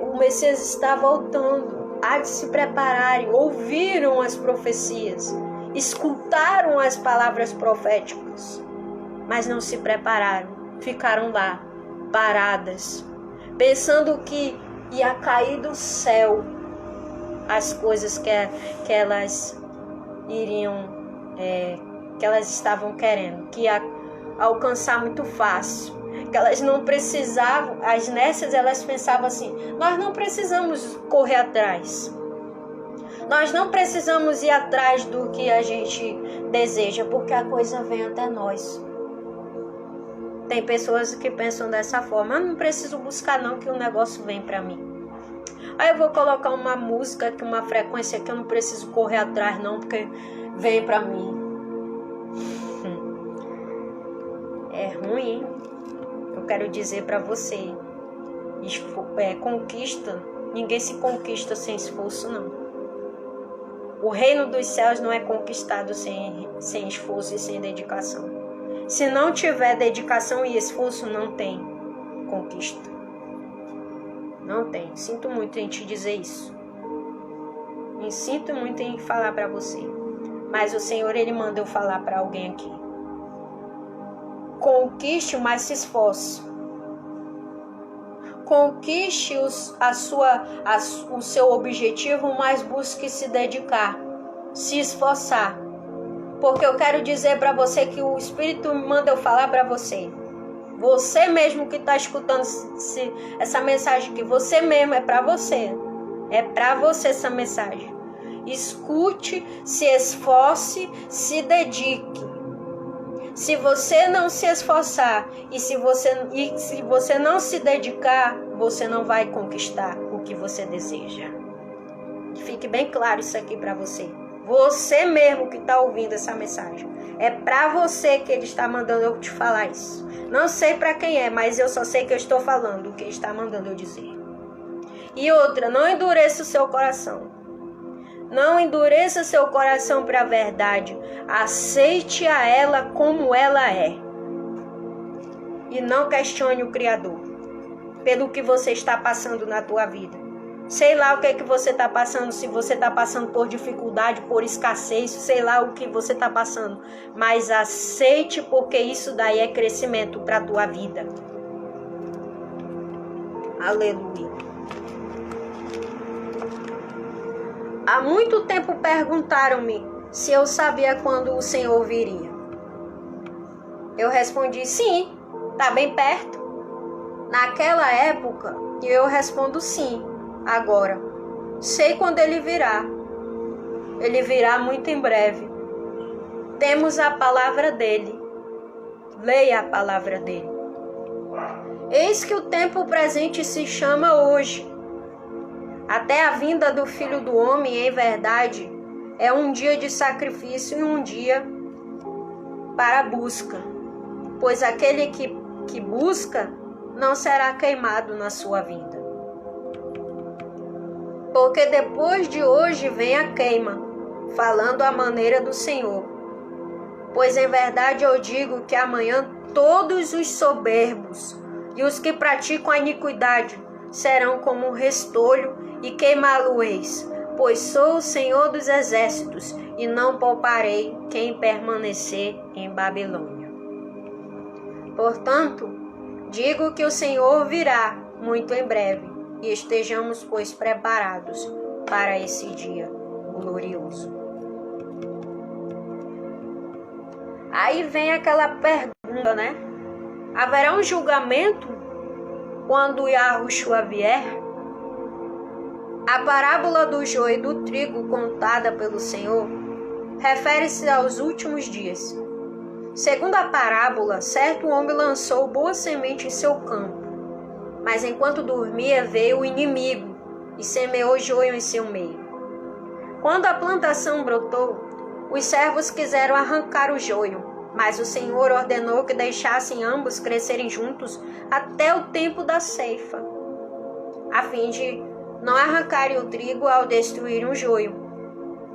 S1: o Messias está voltando. Há de se prepararem, ouviram as profecias, escutaram as palavras proféticas, mas não se prepararam, ficaram lá, paradas, pensando que ia cair do céu as coisas que elas iriam, que elas estavam querendo, que ia alcançar muito fácil. Que elas não precisavam, as nécias, elas pensavam assim: nós não precisamos correr atrás, nós não precisamos ir atrás do que a gente deseja, porque a coisa vem até nós. Tem pessoas que pensam dessa forma: eu não preciso buscar não, que o negócio vem para mim. Aí eu vou colocar uma música, uma frequência que eu não preciso correr atrás não, porque vem para mim. É ruim, hein? Eu quero dizer para você: conquista, ninguém se conquista sem esforço, não. O reino dos céus não é conquistado sem esforço e sem dedicação. Se não tiver dedicação e esforço, não tem conquista. Não tem. Sinto muito em te dizer isso. Me sinto muito em falar para você. Mas o Senhor, Ele manda eu falar para alguém aqui. Conquiste, mas se esforce. Conquiste o seu objetivo, mas busque se dedicar, se esforçar. Porque eu quero dizer para você que o Espírito manda eu falar para você. Você mesmo que está escutando essa mensagem aqui, você mesmo, é para você. É para você essa mensagem. Escute, se esforce, se dedique. Se você não se esforçar e se você não se dedicar, você não vai conquistar o que você deseja. Fique bem claro isso aqui para você. Você mesmo que está ouvindo essa mensagem. É para você que ele está mandando eu te falar isso. Não sei para quem é, mas eu só sei que eu estou falando o que ele está mandando eu dizer. E outra, não endureça o seu coração. Não endureça seu coração para a verdade. Aceite a ela como ela é. E não questione o Criador pelo que você está passando na tua vida. Sei lá o que é que você está passando, se você está passando por dificuldade, por escassez, sei lá o que você está passando. Mas aceite, porque isso daí é crescimento para a tua vida. Aleluia. Há muito tempo perguntaram-me se eu sabia quando o Senhor viria. Eu respondi, sim, está bem perto. Naquela época, eu respondo sim. Agora, sei quando ele virá. Ele virá muito em breve. Temos a palavra dele. Leia a palavra dele. Eis que o tempo presente se chama hoje. Até a vinda do Filho do Homem, em verdade, é um dia de sacrifício e um dia para busca. Pois aquele que busca não será queimado na sua vinda. Porque depois de hoje vem a queima, falando à maneira do Senhor. Pois em verdade eu digo que amanhã todos os soberbos e os que praticam a iniquidade serão como um restolho e queimá-lo-eis, pois sou o Senhor dos exércitos e não pouparei quem permanecer em Babilônia. Portanto, digo que o Senhor virá muito em breve. E estejamos, pois, preparados para esse dia glorioso. Aí vem aquela pergunta, né? Haverá um julgamento quando Yahushua vier? A parábola do joio e do trigo contada pelo Senhor refere-se aos últimos dias. Segundo a parábola, certo homem lançou boa semente em seu campo. Mas enquanto dormia, veio o inimigo e semeou joio em seu meio. Quando a plantação brotou, os servos quiseram arrancar o joio, mas o Senhor ordenou que deixassem ambos crescerem juntos até o tempo da ceifa, a fim de não arrancarem o trigo ao destruírem o joio.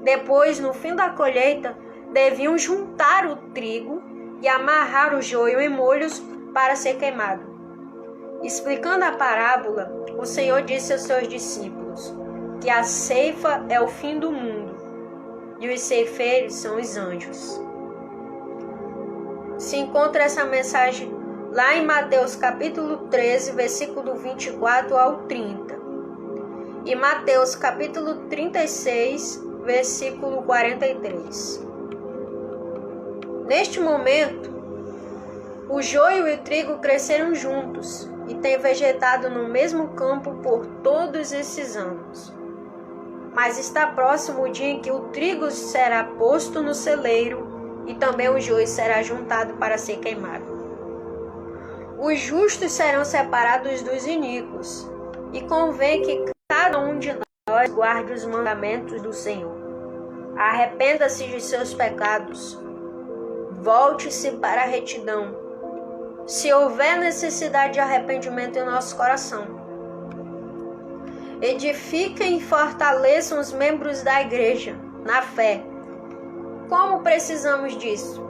S1: Depois, no fim da colheita, deviam juntar o trigo e amarrar o joio em molhos para ser queimado. Explicando a parábola, o Senhor disse aos seus discípulos que a ceifa é o fim do mundo e os ceifeiros são os anjos. Se encontra essa mensagem lá em Mateus capítulo 13, versículo 24 ao 30. E Mateus capítulo 36, versículo 43. Neste momento, o joio e o trigo cresceram juntos e têm vegetado no mesmo campo por todos esses anos. Mas está próximo o dia em que o trigo será posto no celeiro e também o joio será juntado para ser queimado. Os justos serão separados dos iníquos, e convém que cada um de nós guarde os mandamentos do Senhor. Arrependa-se de seus pecados, volte-se para a retidão, se houver necessidade de arrependimento em nosso coração. Edifiquem e fortaleçam os membros da igreja na fé. Como precisamos disso?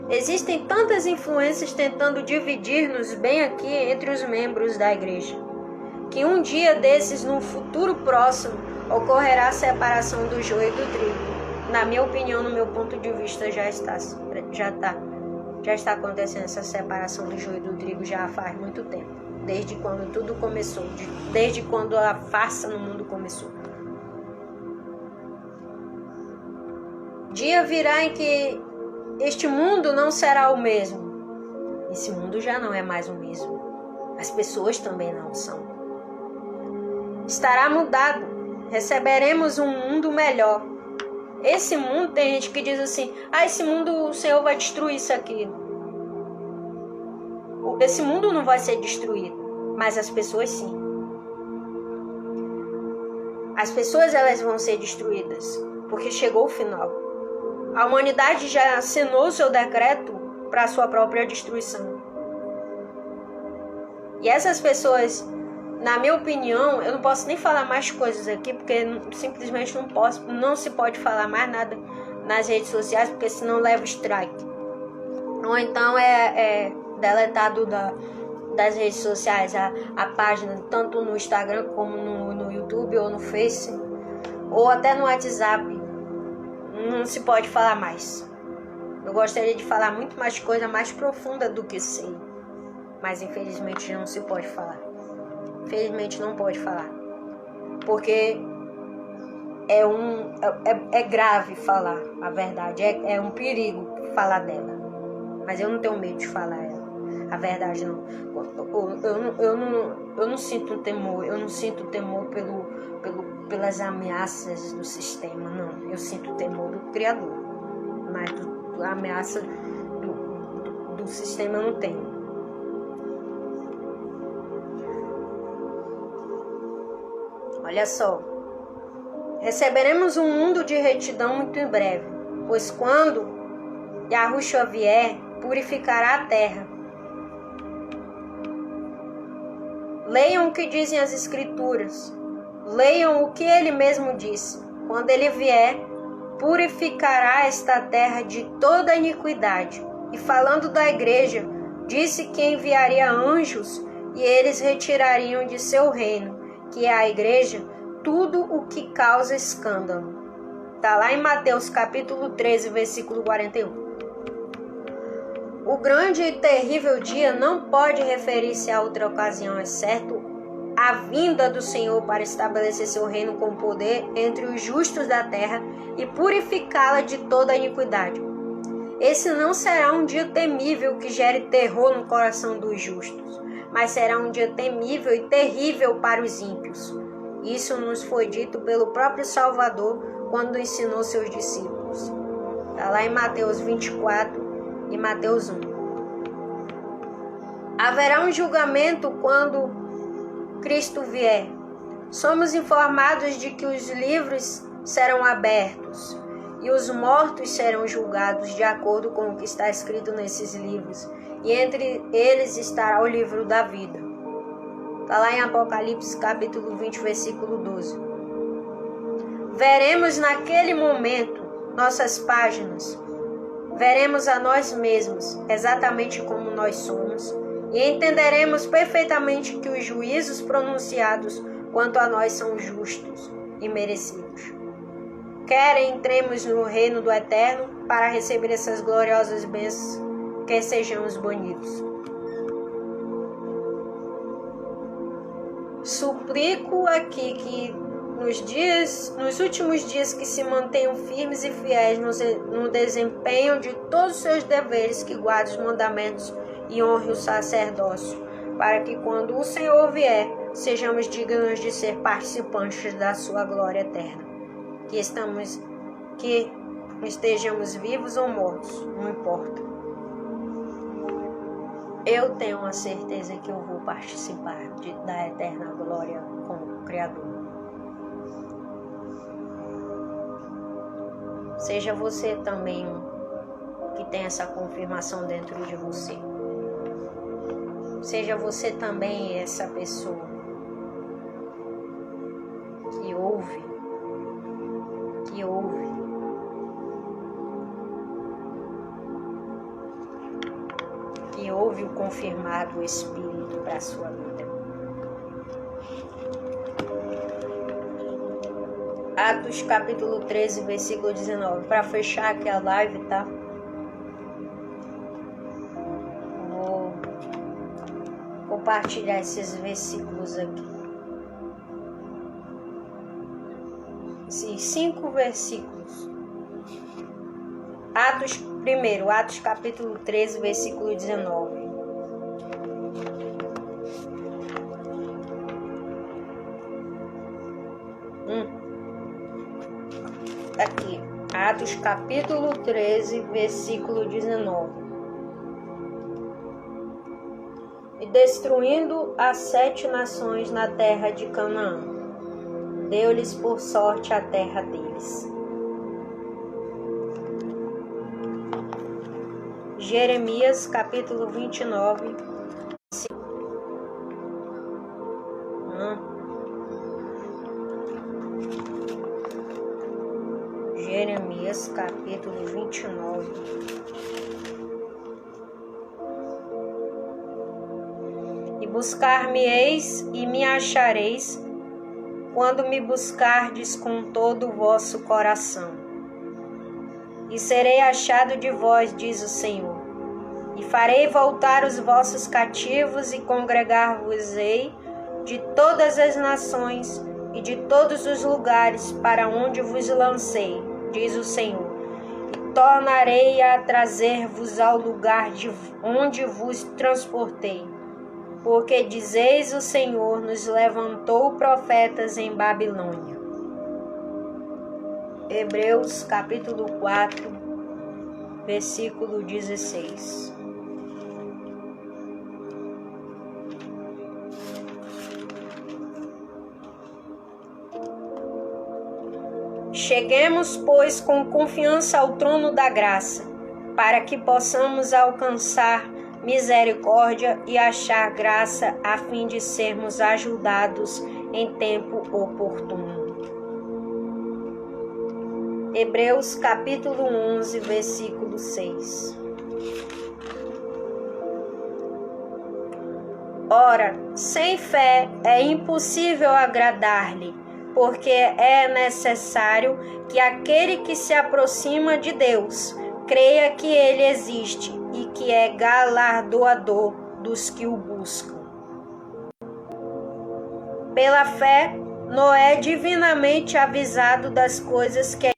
S1: Existem tantas influências tentando dividir-nos bem aqui entre os membros da igreja, que um dia desses, num futuro próximo, ocorrerá a separação do joio e do trigo. Na minha opinião, no meu ponto de vista, já está acontecendo essa separação do joio e do trigo já faz muito tempo, desde quando tudo começou, desde quando a farsa no mundo começou. Dia virá em que este mundo não será o mesmo. Esse mundo já não é mais o mesmo. As pessoas também não são. Estará mudado. Receberemos um mundo melhor. Esse mundo, tem gente que diz assim, esse mundo o Senhor vai destruir isso aqui. Esse mundo não vai ser destruído, mas as pessoas sim. As pessoas elas vão ser destruídas, porque chegou o final. A humanidade já assinou seu decreto para a sua própria destruição. E essas pessoas, na minha opinião, eu não posso nem falar mais coisas aqui, porque simplesmente não se pode falar mais nada nas redes sociais, porque senão leva strike. Ou então é deletado das redes sociais a página, tanto no Instagram como no YouTube ou no Face, ou até no WhatsApp. Não se pode falar mais. Eu gostaria de falar muito mais coisa mais profunda do que sei, mas infelizmente não se pode falar. Infelizmente não pode falar, porque é grave falar a verdade, é um perigo falar dela, mas eu não tenho medo de falar ela, a verdade não. Eu não sinto temor, pelas ameaças do sistema, não. Eu sinto temor do Criador, mas a ameaça do sistema eu não tenho. Olha só, receberemos um mundo de retidão muito em breve, pois quando Yahushua vier, purificará a terra. Leiam o que dizem as Escrituras, leiam o que ele mesmo disse. Quando ele vier, purificará esta terra de toda iniquidade. E falando da igreja, disse que enviaria anjos e eles retirariam de seu reino, que é a igreja, tudo o que causa escândalo. Está lá em Mateus capítulo 13, versículo 41. O grande e terrível dia não pode referir-se a outra ocasião, exceto a vinda do Senhor para estabelecer seu reino com poder entre os justos da terra e purificá-la de toda a iniquidade. Esse não será um dia temível que gere terror no coração dos justos, mas será um dia temível e terrível para os ímpios. Isso nos foi dito pelo próprio Salvador quando ensinou seus discípulos. Está lá em Mateus 24 e Mateus 1. Haverá um julgamento quando Cristo vier. Somos informados de que os livros serão abertos e os mortos serão julgados de acordo com o que está escrito nesses livros, e entre eles estará o livro da vida. Está lá em Apocalipse capítulo 20, versículo 12. Veremos naquele momento nossas páginas, veremos a nós mesmos exatamente como nós somos e entenderemos perfeitamente que os juízos pronunciados quanto a nós são justos e merecidos. Quer entremos no reino do Eterno para receber essas gloriosas bênçãos, quer sejamos banidos. Suplico aqui que nos últimos dias que se mantenham firmes e fiéis no desempenho de todos os seus deveres, que guardem os mandamentos e honrem o sacerdócio, para que quando o Senhor vier, sejamos dignos de ser participantes da sua glória eterna. Que estejamos vivos ou mortos, não importa. Eu tenho a certeza que eu vou participar da eterna glória com o Criador. Seja você também que tem essa confirmação dentro de você. Seja você também essa pessoa que ouve o confirmado Espírito para a sua vida. Atos capítulo 13, versículo 19. Para fechar aqui a live, tá? Vou compartilhar esses versículos aqui. Esses 5 versículos. Atos capítulo 13, versículo 19. Aqui, Atos capítulo 13, versículo 19. E destruindo as 7 nações na terra de Canaã, deu-lhes por sorte a terra deles. Jeremias capítulo 29. Jeremias capítulo 29. E buscar-me-eis e me achareis, quando me buscardes com todo o vosso coração. E serei achado de vós, diz o Senhor. E farei voltar os vossos cativos e congregar-vos-ei de todas as nações e de todos os lugares para onde vos lancei, diz o Senhor. E tornarei a trazer-vos ao lugar de onde vos transportei. Porque dizeis: o Senhor nos levantou profetas em Babilônia. Hebreus capítulo 4, versículo 16. Cheguemos, pois, com confiança ao trono da graça, para que possamos alcançar misericórdia e achar graça, a fim de sermos ajudados em tempo oportuno. Hebreus capítulo 11, versículo 6. Ora, sem fé é impossível agradar-lhe, porque é necessário que aquele que se aproxima de Deus creia que Ele existe e que é galardoador dos que o buscam. Pela fé, Noé, divinamente avisado das coisas que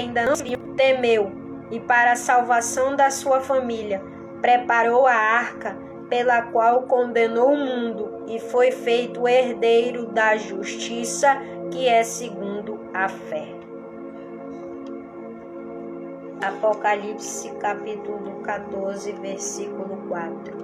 S1: ainda não se viam, temeu, e para a salvação da sua família, preparou a arca, pela qual condenou o mundo e foi feito herdeiro da justiça, que é segundo a fé. Apocalipse capítulo 14, versículo 4.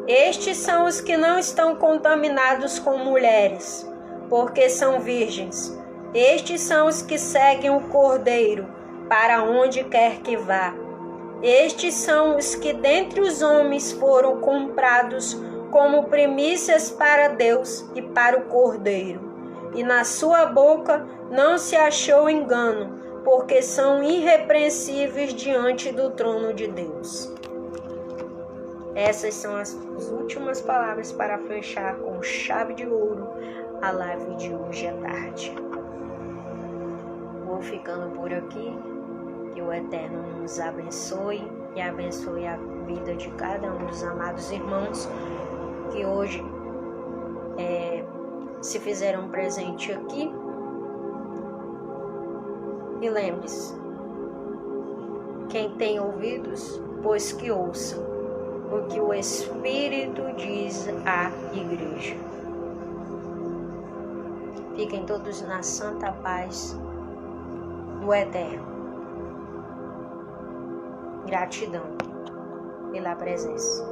S1: Estes são os que não estão contaminados com mulheres, porque são virgens. Estes são os que seguem o Cordeiro, para onde quer que vá. Estes são os que dentre os homens foram comprados como primícias para Deus e para o Cordeiro. E na sua boca não se achou engano, porque são irrepreensíveis diante do trono de Deus. Essas são as últimas palavras para fechar com chave de ouro a live de hoje à tarde. Vou ficando por aqui. Que o Eterno nos abençoe e abençoe a vida de cada um dos amados irmãos que hoje se fizeram presente aqui. E lembre-se, quem tem ouvidos, pois que ouçam o que o Espírito diz à igreja. Fiquem todos na santa paz do Eterno. Gratidão pela presença.